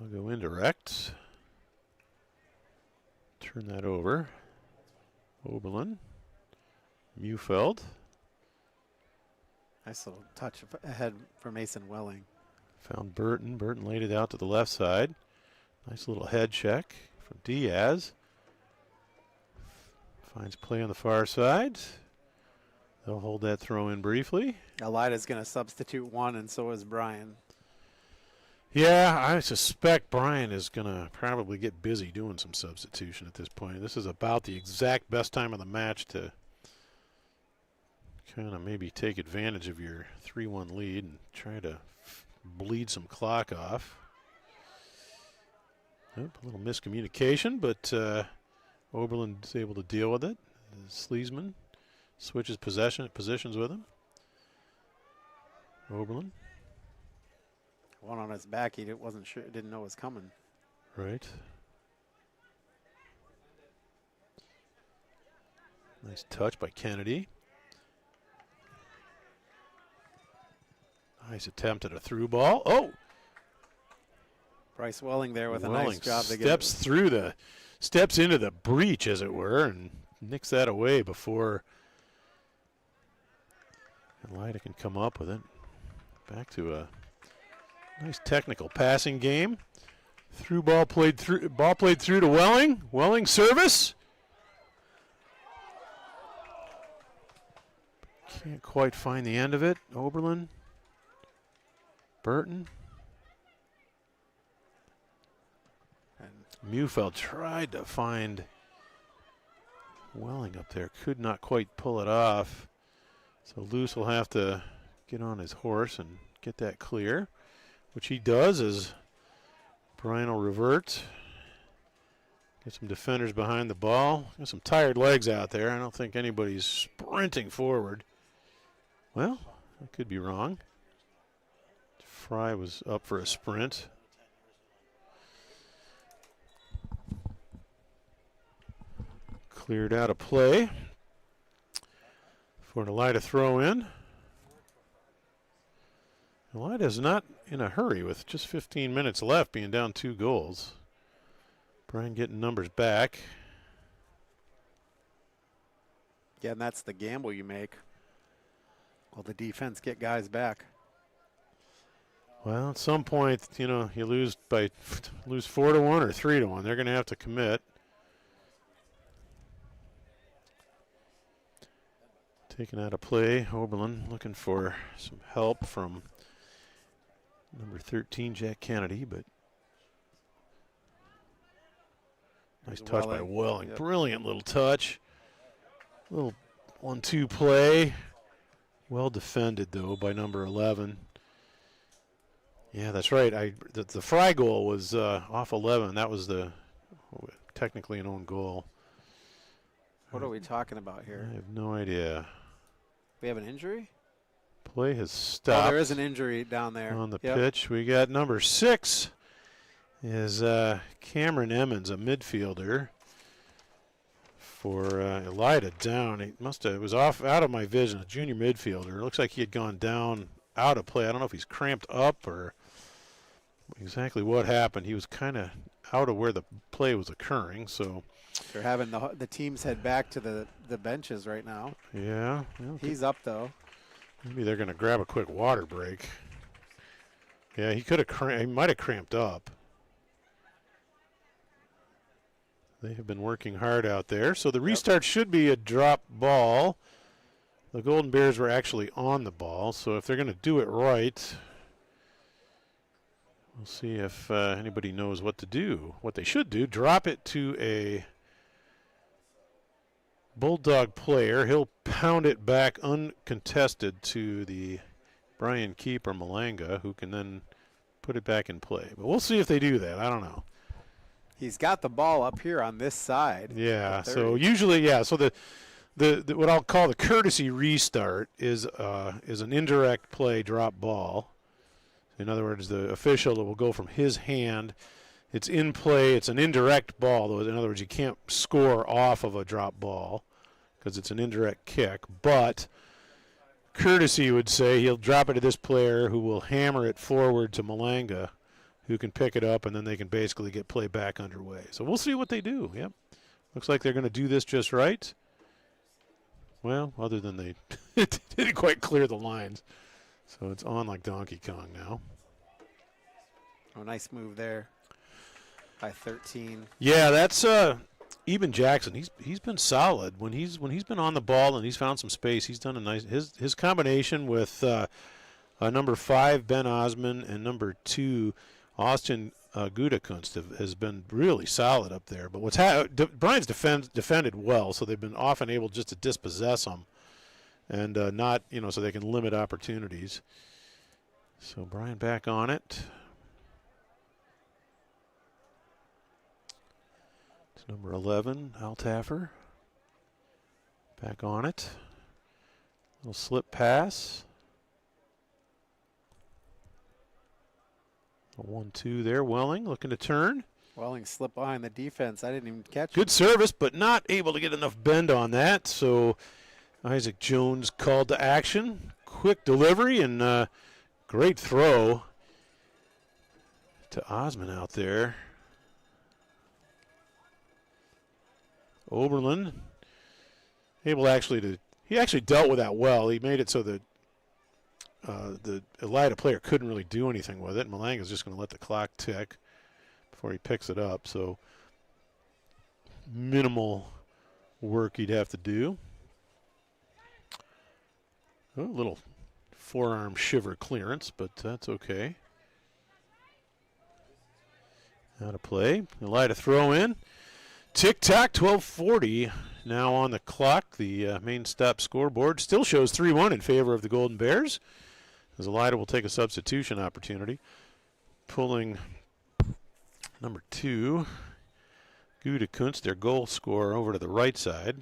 I'll go indirect. Turn that over. Oberlin. Mufeld. Nice little touch ahead for Mason Welling. Found Burton. Burton laid it out to the left side. Nice little head check from Diaz. Finds play on the far side. They'll hold that throw in briefly. Elida's going to substitute one, and so is Bryan. Yeah, I suspect Bryan is going to probably get busy doing some substitution at this point. This is about the exact best time of the match to kind of maybe take advantage of your 3-1 lead and try to bleed some clock off. Yep, a little miscommunication, but Oberlin's able to deal with it. Sleesman switches positions with him. Oberlin. One on his back, he wasn't sure, didn't know it was coming. Right. Nice touch by Kennedy. Nice attempt at a through ball. Oh! Bryce Welling there with Welling a nice job to get steps into the breach, as it were, and nicks that away before Elida can come up with it. Back to a nice technical passing game. Ball played through to Welling. Welling service. Can't quite find the end of it. Oberlin. Burton. And Mufeld tried to find Welling up there. Could not quite pull it off. So Luce will have to get on his horse and get that clear, which he does as Bryan will revert. Get some defenders behind the ball. Got some tired legs out there. I don't think anybody's sprinting forward. Well, I could be wrong. Fry was up for a sprint. Cleared out a play for an Elida throw in. Elida's not in a hurry with just 15 minutes left, being down 2 goals. Bryan getting numbers back. Yeah, and that's the gamble you make. Will the defense get guys back? Well, at some point, you know, you lose 4-1 or 3-1. They're going to have to commit. Taking out a play, Oberlin looking for some help from number 13, Jack Kennedy, but nice touch by Welling. Yep. Brilliant little touch. Little 1-2 play. Well defended, though, by number 11. Yeah, that's right. The Fry goal was off 11. That was technically an own goal. What are we talking about here? I have no idea. We have an injury? Play has stopped. Oh, there is an injury down there. On the pitch. We got number 6 is Cameron Emmons, a midfielder for Elida down. It was out of my vision, a junior midfielder. It looks like he had gone down out of play. I don't know if he's cramped up or exactly what happened. He was kind of out of where the play was occurring, so they're having the teams head back to the benches right now. Yeah. He's up, though. Maybe they're going to grab a quick water break. Yeah, he might have cramped up. They have been working hard out there. So the restart should be a drop ball. The Golden Bears were actually on the ball, so if they're going to do it right, we'll see if anybody knows what to do. What they should do, drop it to a Bulldog player. He'll pound it back uncontested to the Bryan keeper, Malanga, who can then put it back in play. But we'll see if they do that. I don't know. He's got the ball up here on this side. Yeah, so usually, so the what I'll call the courtesy restart is an indirect play drop ball. In other words, the official will go from his hand. It's in play. It's an indirect ball, though. In other words, you can't score off of a drop ball because it's an indirect kick. But courtesy would say he'll drop it to this player who will hammer it forward to Malanga, who can pick it up, and then they can basically get play back underway. So we'll see what they do. Yep. Looks like they're going to do this just right. Well, other than they didn't quite clear the lines. So it's on like Donkey Kong now. Oh, nice move there by 13. Yeah, that's Eben Jackson. He's been solid when he's been on the ball and he's found some space. He's done a nice his combination with number 5 Ben Osman and number 2 Austin Gutekunst has been really solid up there. But Bryan's defended well, so they've been often able just to dispossess them and not, so they can limit opportunities. So Bryan back on it. It's number 11, Altaffer. Back on it. Little slip pass. A 1-2 there. Welling looking to turn. Welling slipped behind the defense. I didn't even catch Good service, but not able to get enough bend on that. So Isaac Jones called to action. Quick delivery and great throw to Osman out there. Oberlin able he actually dealt with that well. He made it so that the Elida player couldn't really do anything with it. Malanga's just going to let the clock tick before he picks it up. So minimal work he'd have to do. Oh, a little forearm shiver clearance, but that's okay. Out of play. Elida throw in. Tick-tock, 12:40 now on the clock. The main stop scoreboard still shows 3-1 in favor of the Golden Bears, as Elida will take a substitution opportunity. Pulling number 2, Guda Kuntz, their goal scorer, over to the right side.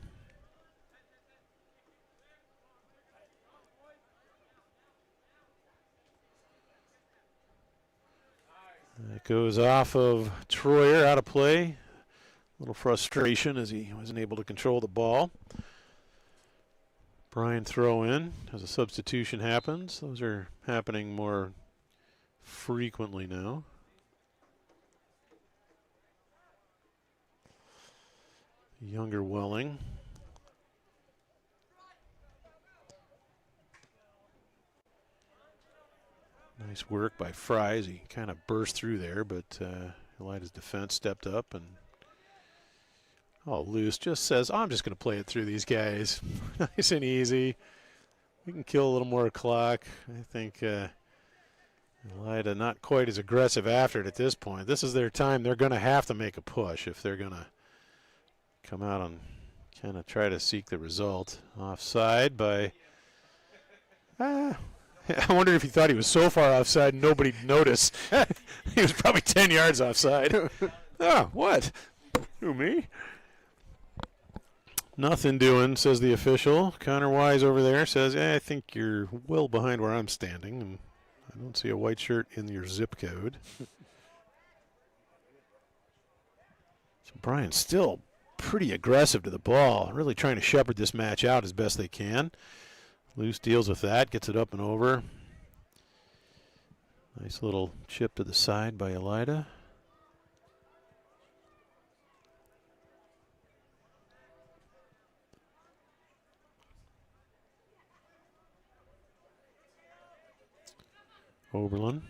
It goes off of Troyer, out of play. A little frustration as he wasn't able to control the ball. Bryan throw in as a substitution happens. Those are happening more frequently now. Younger Welling. Nice work by Fries. He kind of burst through there, but Elida's defense stepped up and loose. Just says, I'm just going to play it through these guys. Nice and easy. We can kill a little more clock. I think Elida not quite as aggressive after it at this point. This is their time. They're going to have to make a push if they're going to come out and kind of try to seek the result. Offside by... I wonder if he thought he was so far offside nobody noticed. He was probably 10 yards offside. Oh, what? Who, me? Nothing doing, says the official. Connor Wise over there says, I think you're well behind where I'm standing, and I don't see a white shirt in your zip code. So Bryan's still pretty aggressive to the ball, really trying to shepherd this match out as best they can. Loose deals with that, gets it up and over. Nice little chip to the side by Elida. Oberlin.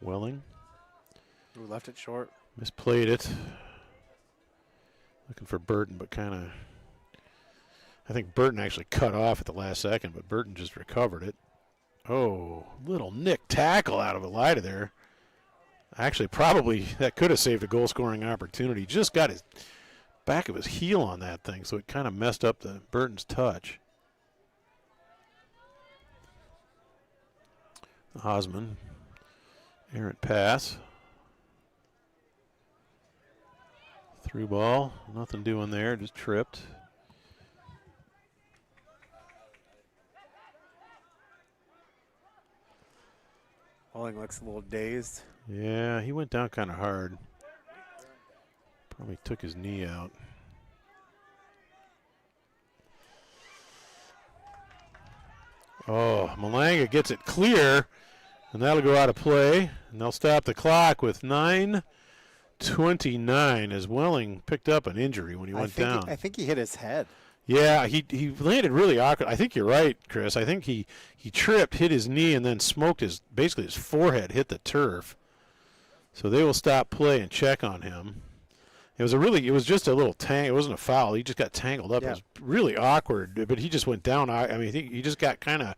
Welling. Ooh, left it short. Misplayed it. Looking for Burton, but kind of... I think Burton actually cut off at the last second, but Burton just recovered it. Oh, little nick tackle out of Elida there. Actually, probably that could have saved a goal-scoring opportunity. Just got his back of his heel on that thing, so it kind of messed up the Burton's touch. Osman, errant pass. Through ball, nothing doing there, just tripped. Welling looks a little dazed. Yeah, he went down kind of hard. Probably took his knee out. Oh, Malanga gets it clear, and that'll go out of play. And they'll stop the clock with 9:29 as Welling picked up an injury when he went down. I think he hit his head. Yeah, he landed really awkward. I think you're right, Chris. I think he tripped, hit his knee, and then smoked basically his forehead hit the turf. So they will stop play and check on him. It was just a little it wasn't a foul. He just got tangled up. Yeah. It was really awkward, but he just went down. I mean, he just got kind of,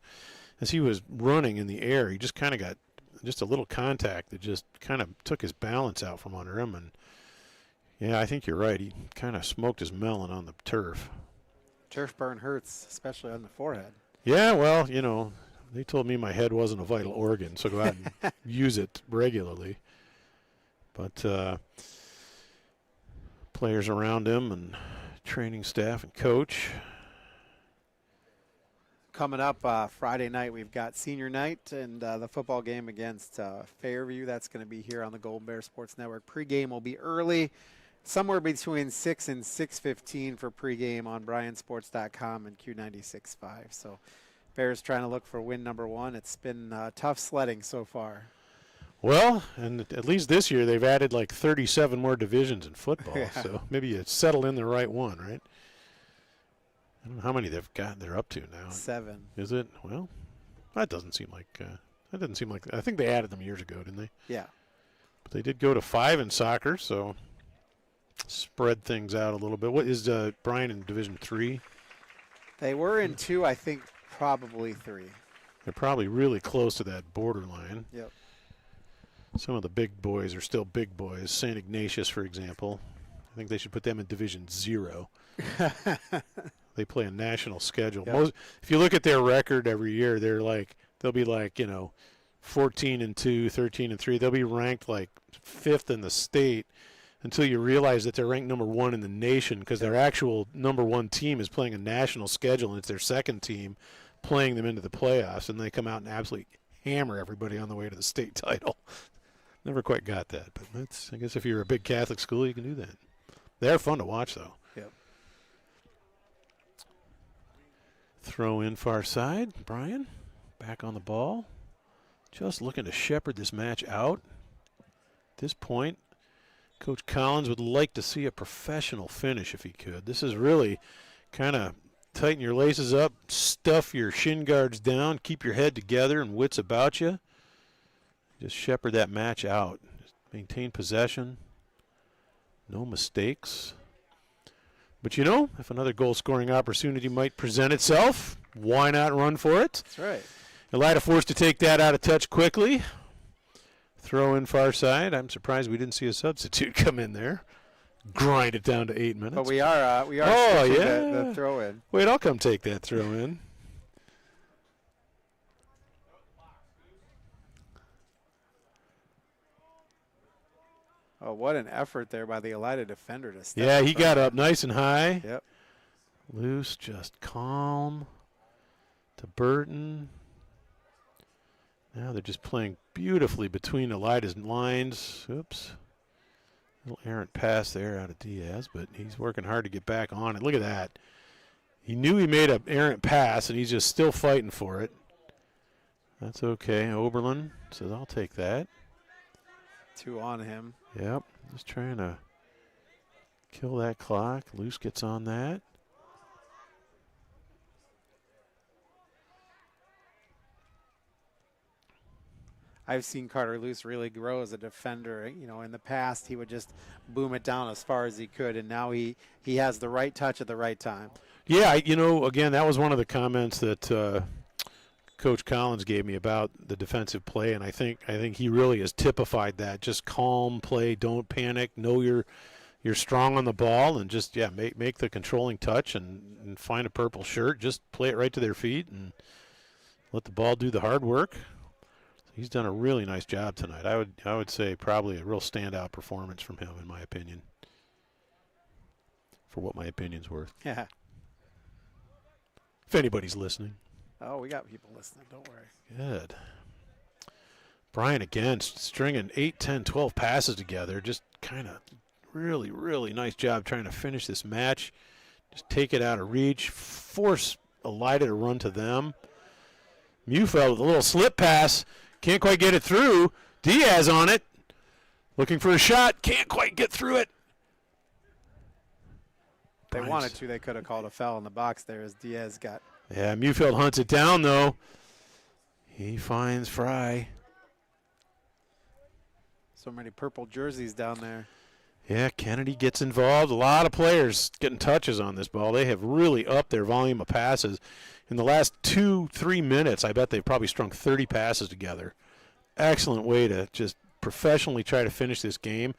as he was running in the air, he just kind of got just a little contact that just kind of took his balance out from under him. And yeah, I think you're right. He kind of smoked his melon on the turf. Turf burn hurts, especially on the forehead. Yeah, well, they told me my head wasn't a vital organ, so go out and use it regularly. But players around him and training staff and coach. Coming up Friday night, we've got senior night and the football game against Fairview. That's going to be here on the Golden Bear Sports Network. Pre-game will be early. Somewhere between 6 and 6:15 for pregame on bryansports.com and Q96.5. So Bears trying to look for win number 1. It's been tough sledding so far. Well, and at least this year they've added like 37 more divisions in football. Yeah. So maybe you settled in the right one, right? I don't know how many they're up to now. 7. Is it? Well, that doesn't seem like I think they added them years ago, didn't they? Yeah. But they did go to 5 in soccer, so spread things out a little bit. What is Bryan in Division 3? They were in 2, I think probably 3. They're probably really close to that borderline. Yep. Some of the big boys are still big boys. St. Ignatius, for example. I think they should put them in Division 0. They play a national schedule. Yep. If you look at their record every year, they'll be like, 14-2, 13-3. They'll be ranked like 5th in the state until you realize that they're ranked number 1 in the nation because their actual number 1 team is playing a national schedule, and it's their second team playing them into the playoffs, and they come out and absolutely hammer everybody on the way to the state title. Never quite got that, but I guess if you're a big Catholic school, you can do that. They're fun to watch, though. Yep. Throw in far side. Bryan back on the ball. Just looking to shepherd this match out. At this point, Coach Collins would like to see a professional finish if he could. This is really kind of tighten your laces up, stuff your shin guards down, keep your head together and wits about you. Just shepherd that match out. Just maintain possession. No mistakes. But if another goal-scoring opportunity might present itself, why not run for it? That's right. Elida forced to take that out of touch quickly. Throw in far side. I'm surprised we didn't see a substitute come in there. Grind it down to 8 minutes. But we are oh, yeah. the throw in. Wait, I'll come take that throw in. Oh, what an effort there by the Elida defender to step Yeah, he got up nice and high. Yep. Loose, just calm. To Burton. Now they're just playing beautifully between Elida's lines. Oops. Little errant pass there out of Diaz, but he's working hard to get back on it. Look at that. He knew he made an errant pass, and he's just still fighting for it. That's okay. Oberlin says, I'll take that. 2 on him. Yep. Just trying to kill that clock. Luce gets on that. I've seen Carter Luce really grow as a defender. In the past, he would just boom it down as far as he could, and now he has the right touch at the right time. Yeah, again, that was one of the comments that Coach Collins gave me about the defensive play, and I think he really has typified that. Just calm play, don't panic, know you're strong on the ball, and just make the controlling touch and find a purple shirt. Just play it right to their feet and let the ball do the hard work. He's done a really nice job tonight. I would say probably a real standout performance from him, in my opinion, for what my opinion's worth. Yeah. If anybody's listening. Oh, we got people listening. Don't worry. Good. Bryan again stringing 8, 10, 12 passes together. Just kind of really, really nice job trying to finish this match. Just take it out of reach. Force Elida to run to them. Mufeld with a little slip pass. Can't quite get it through. Diaz on it. Looking for a shot. Can't quite get through it. If they wanted to, they could have called a foul in the box there as Diaz got. Yeah, Mufeld hunts it down, though. He finds Fry. So many purple jerseys down there. Yeah, Kennedy gets involved. A lot of players getting touches on this ball. They have really upped their volume of passes. In the last 2-3 minutes, I bet they've probably strung 30 passes together. Excellent way to just professionally try to finish this game.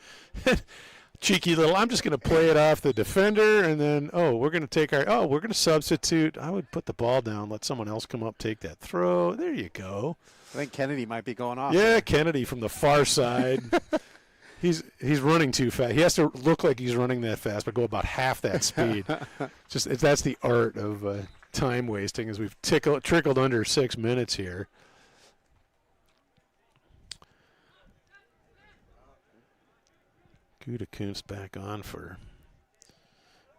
Cheeky little, I'm just going to play it off the defender, and then, we're going to substitute. I would put the ball down, let someone else come up, take that throw. There you go. I think Kennedy might be going off. Yeah, there. Kennedy from the far side. He's running too fast. He has to look like he's running that fast, but go about half that speed. That's the art of time wasting, as we've trickled under 6 minutes here. Gutekunst back on for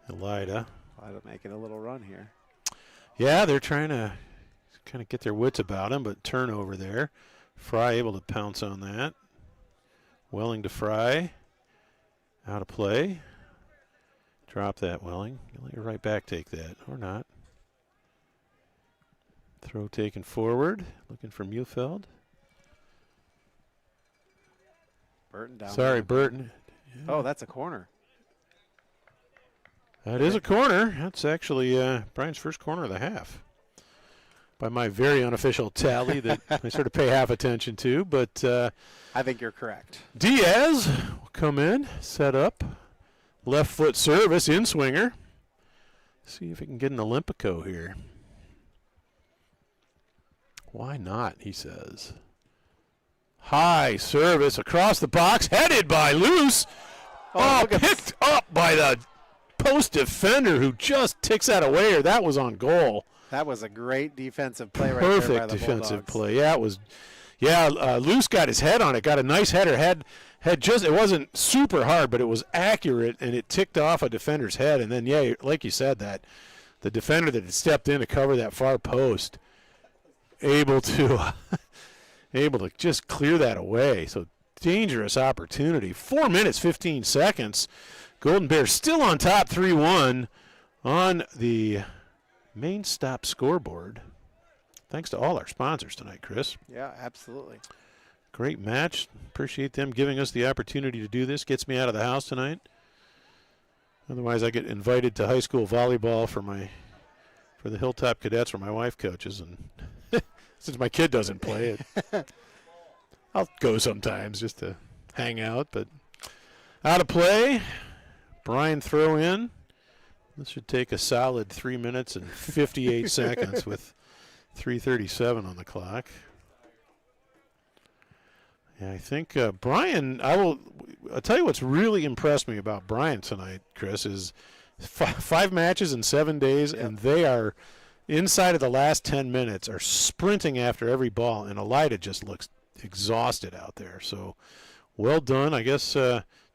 Elida. Elida making a little run here. Yeah, they're trying to kind of get their wits about him, but turnover there. Fry able to pounce on that. Welling to Fry. Out of play. Drop that, Welling. You'll let your right back take that, or not. Throw taken forward. Looking for Mufeld. Burton down. Sorry, there. Burton. Yeah. Oh, that's a corner. That is a corner. That's actually Brian's first corner of the half. By my very unofficial tally that I sort of pay half attention to, but I think you're correct. Diaz will come in, set up, left foot service, in swinger. See if he can get an Olympico here. Why not, he says. High service across the box, headed by Luce. Oh, picked up by the post defender who just ticks that away, or that was on goal. That was a great defensive play right there by the Perfect defensive Bulldogs. play. Yeah, it was. Yeah, Luce got his head on it, got a nice header. Had just, it wasn't super hard, but it was accurate, and it ticked off a defender's head. And then, yeah, like you said, that the defender that had stepped in to cover that far post, able to just clear that away. So dangerous opportunity. 4 minutes, 15 seconds. Golden Bears still on top, 3-1 on the main stop scoreboard. Thanks to all our sponsors tonight, Chris. Yeah, absolutely. Great match. Appreciate them giving us the opportunity to do this. Gets me out of the house tonight. Otherwise, I get invited to high school volleyball for the Hilltop Cadets where my wife coaches, and since my kid doesn't play it, I'll go sometimes just to hang out. But out of play, Bryan throw in. This should take a solid 3 minutes and 58 seconds with 3:37 on the clock. Yeah, I think Bryan, I'll tell you what's really impressed me about Bryan tonight, Chris, is 5 matches in 7 days, and they are inside of the last 10 minutes are sprinting after every ball, and Elida just looks exhausted out there. So well done. I guess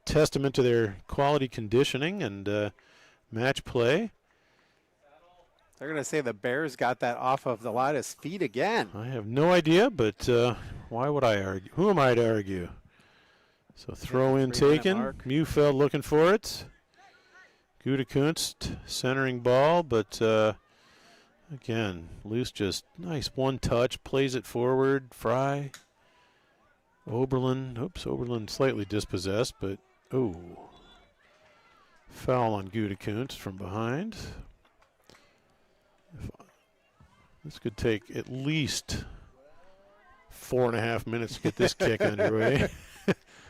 testament to their quality conditioning and match play. They're going to say the Bears got that off of the Elida's feet again. I have no idea, but why would I argue? Who am I to argue? So throw in taken. Mufeld looking for it. Gutekunst centering ball, but again, Luce just nice one touch, plays it forward. Fry. Oberlin slightly dispossessed, but foul on Gutekunst from behind. This could take at least 4.5 minutes to get this kick underway.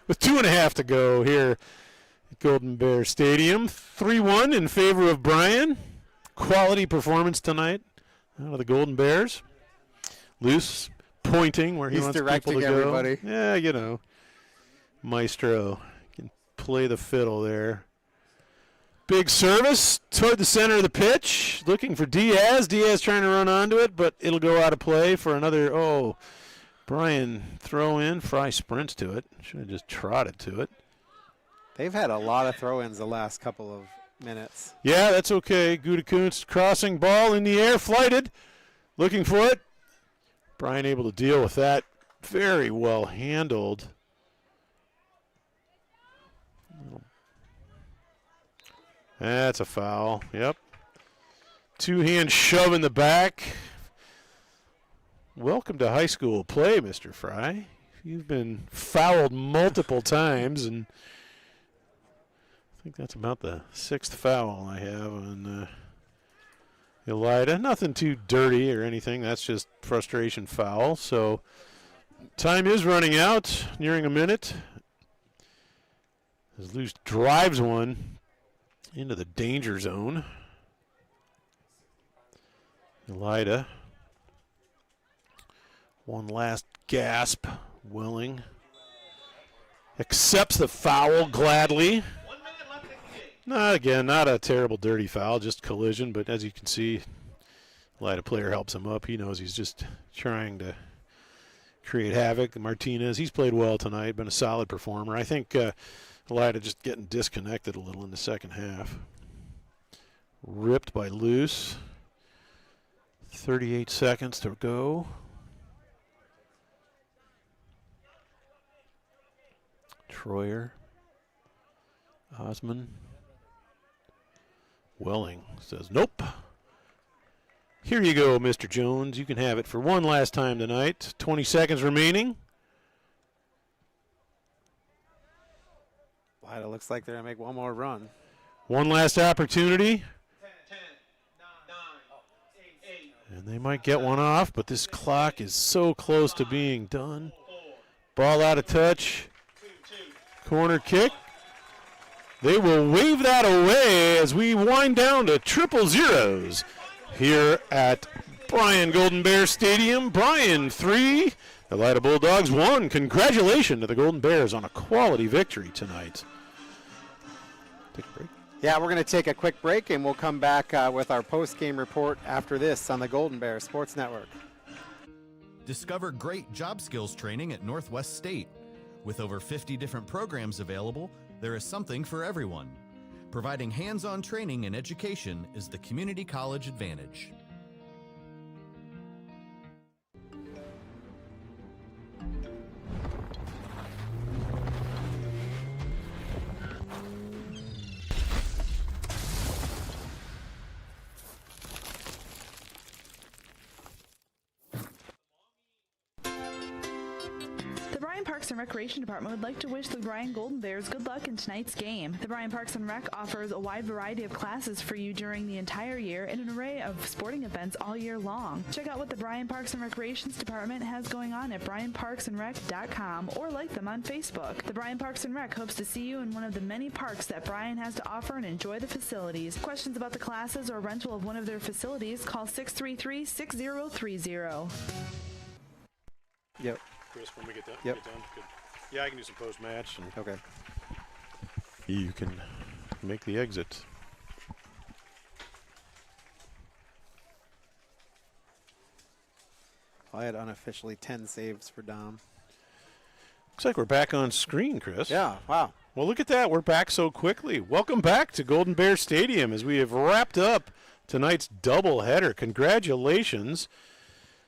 With 2.5 to go here at Golden Bears Stadium. 3-1 in favor of Bryan. Quality performance tonight out of the Golden Bears. Luce pointing where he wants people to go. Everybody. Yeah, you know. Maestro can play the fiddle there. Big service toward the center of the pitch. Looking for Diaz. Diaz trying to run onto it, but it'll go out of play for another, Bryan throw in. Fry sprints to it. Should have just trotted to it. They've had a lot of throw-ins the last couple of minutes. Yeah, that's okay. Gutekunst crossing ball in the air, flighted. Looking for it. Bryan able to deal with that. Very well handled. That's a foul. Yep. Two-hand shove in the back. Welcome to high school play, Mr. Fry. You've been fouled multiple times, and I think that's about the 6th foul I have on Elida. Nothing too dirty or anything. That's just frustration foul. So time is running out, nearing a minute. As Luce drives one into the danger zone. Elida. One last gasp. Willing accepts the foul gladly. Not a terrible dirty foul, just collision, but as you can see, Elida player helps him up. He knows he's just trying to create havoc. Martinez, he's played well tonight, been a solid performer. I think Elida just getting disconnected a little in the second half. Ripped by Luce. 38 seconds to go. Troyer. Osman. Welling says, nope. Here you go, Mr. Jones. You can have it for one last time tonight. 20 seconds remaining. Elida looks like they're going to make one more run. One last opportunity. And they might get one off, but this clock is so close to being done. Ball out of touch. Corner kick. They will wave that away as we wind down to triple zeros here at Bryan Golden Bears Stadium. Bryan 3, Elida Bulldogs 1. Congratulations to the Golden Bears on a quality victory tonight. Take a break. Yeah, we're going to take a quick break, and we'll come back with our post-game report after this on the Golden Bears Sports Network. Discover great job skills training at Northwest State. With over 50 different programs available, there is something for everyone. Providing hands-on training and education is the community college advantage. The Bryan Parks and Recreation Department would like to wish the Bryan Golden Bears good luck in tonight's game. The Bryan Parks and Rec offers a wide variety of classes for you during the entire year and an array of sporting events all year long. Check out what the Bryan Parks and Recreations Department has going on at bryanparksandrec.com or like them on Facebook. The Bryan Parks and Rec hopes to see you in one of the many parks that Bryan has to offer and enjoy the facilities. Questions about the classes or rental of one of their facilities, call 633-6030. Yep. Chris, when we get done, Yep. good. Yeah, I can do some post-match. And okay. You can make the exit. I had unofficially 10 saves for Dom. Looks like we're back on screen, Chris. Yeah, wow. Well, look at that. We're back so quickly. Welcome back to Golden Bear Stadium as we have wrapped up tonight's doubleheader. Congratulations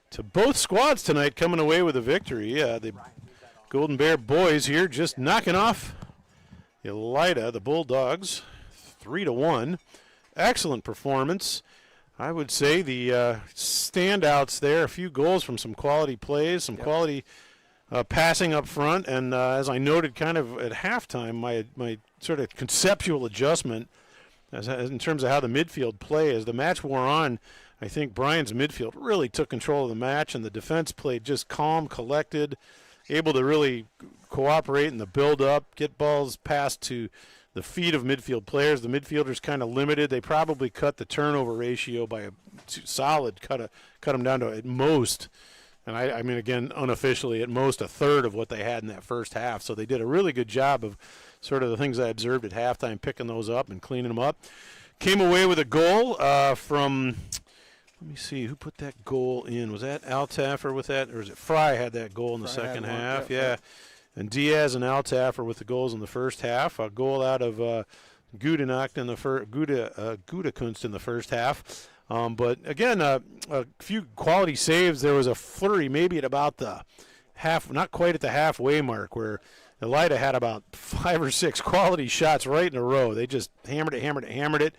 to both squads tonight coming away with a victory. The Golden Bear boys here just knocking off Elida, the Bulldogs, 3-1. Excellent performance. I would say the standouts there, a few goals from some quality plays, some quality passing up front, and as I noted kind of at halftime, my sort of conceptual adjustment in terms of how the midfield play as the match wore on. I think Bryan's midfield really took control of the match, and the defense played just calm, collected, able to really cooperate in the build-up, get balls passed to the feet of midfield players. The midfielders kind of limited. They probably cut the turnover ratio by a solid, cut them down to at most, and I mean, again, unofficially, at most a third of what they had in that first half. So they did a really good job of sort of the things I observed at halftime, picking those up and cleaning them up. Came away with a goal from... Let me see, who put that goal in? Was that Altaffer with that, or was it Fry had that goal in the second half? Yeah. And Diaz and Altaffer with the goals in the first half. A goal out of Gudekunst in the first half. But again, a few quality saves. There was a flurry maybe at about the half, not quite at the halfway mark, where Elida had about 5 or 6 quality shots right in a row. They just hammered it.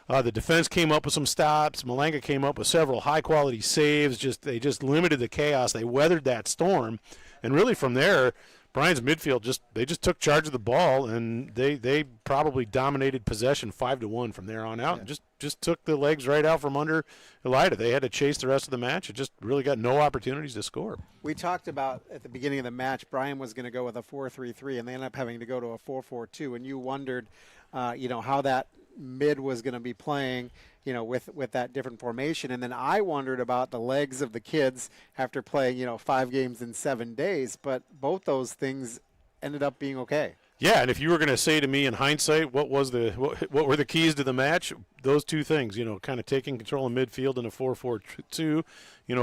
The defense came up with some stops. Malanga came up with several high-quality saves. They just limited the chaos. They weathered that storm, and really from there, Bryan's midfield just took charge of the ball, and they probably dominated possession 5-1 from there on out, and just took the legs right out from under Elida. They had to chase the rest of the match. It just really got no opportunities to score. We talked about at the beginning of the match, Bryan was going to go with a 4-3-3, and they ended up having to go to a 4-4-2, and you wondered, how that mid was going to be playing, with that different formation. And then I wondered about the legs of the kids after playing, 5 games in 7 days. But both those things ended up being okay. Yeah, and if you were going to say to me in hindsight, what were the keys to the match? Those two things, kind of taking control of midfield in a 4-4-2,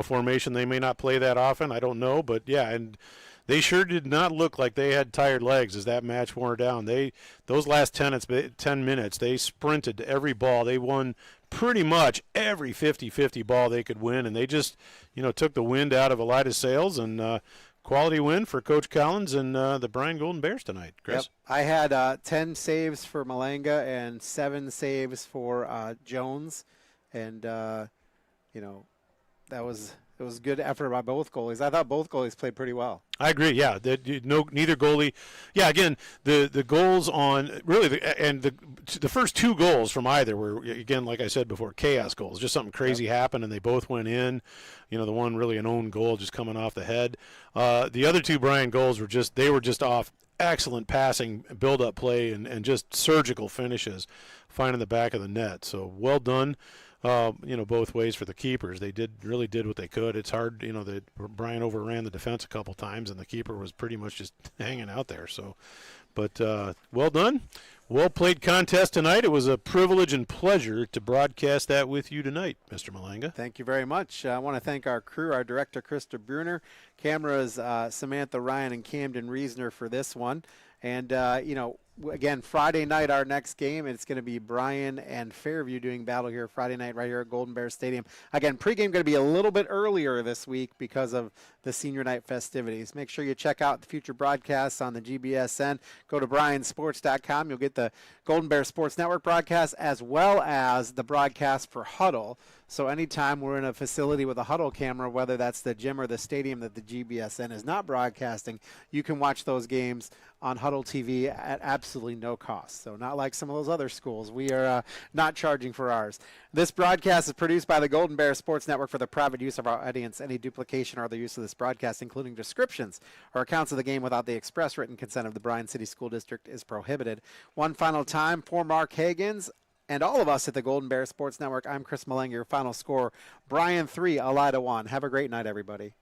formation. They may not play that often. I don't know, but yeah, and they sure did not look like they had tired legs as that match wore down. Those last 10 minutes, they sprinted to every ball. They won pretty much every 50-50 ball they could win, and they just, took the wind out of Elida's sails, and quality win for Coach Collins and the Bryan Golden Bears tonight, Chris. Yep. I had 10 saves for Malanga and 7 saves for Jones, and, that was it was good effort by both goalies. I thought both goalies played pretty well. I agree. Yeah, neither goalie. Yeah, again, the goals on really the first 2 goals from either were, again, like I said before, chaos goals. Just something crazy happened and they both went in. You know, the one really an own goal just coming off the head. The other 2 Bryan goals were just off excellent passing, build-up play, and just surgical finishes, finding the back of the net. So well done. Both ways for the keepers. They really did what they could. It's hard, that Bryan overran the defense a couple times, and the keeper was pretty much just hanging out there. So, but well done. Well played contest tonight. It was a privilege and pleasure to broadcast that with you tonight, Mr. Malanga. Thank you very much. I want to thank our crew, our director, Krista Bruner, cameras, Samantha Ryan and Camden Reesner for this one. And, again, Friday night, our next game, it's going to be Bryan and Fairview doing battle here Friday night right here at Golden Bears Stadium. Again, pregame going to be a little bit earlier this week because of the senior night festivities. Make sure you check out the future broadcasts on the GBSN. Go to bryansports.com. You'll get the Golden Bears Sports Network broadcast as well as the broadcast for Huddle. So anytime we're in a facility with a Huddle camera, whether that's the gym or the stadium that the GBSN is not broadcasting, you can watch those games on Huddle TV at absolutely no cost. So not like some of those other schools. We are not charging for ours. This broadcast is produced by the Golden Bears Sports Network for the private use of our audience. Any duplication or other use of this broadcast, including descriptions or accounts of the game without the express written consent of the Bryan City School District, is prohibited. One final time for Mark Hagans and all of us at the Golden Bears Sports Network, I'm Chris Malanga, your final score, Bryan 3, Elida 1. Have a great night, everybody.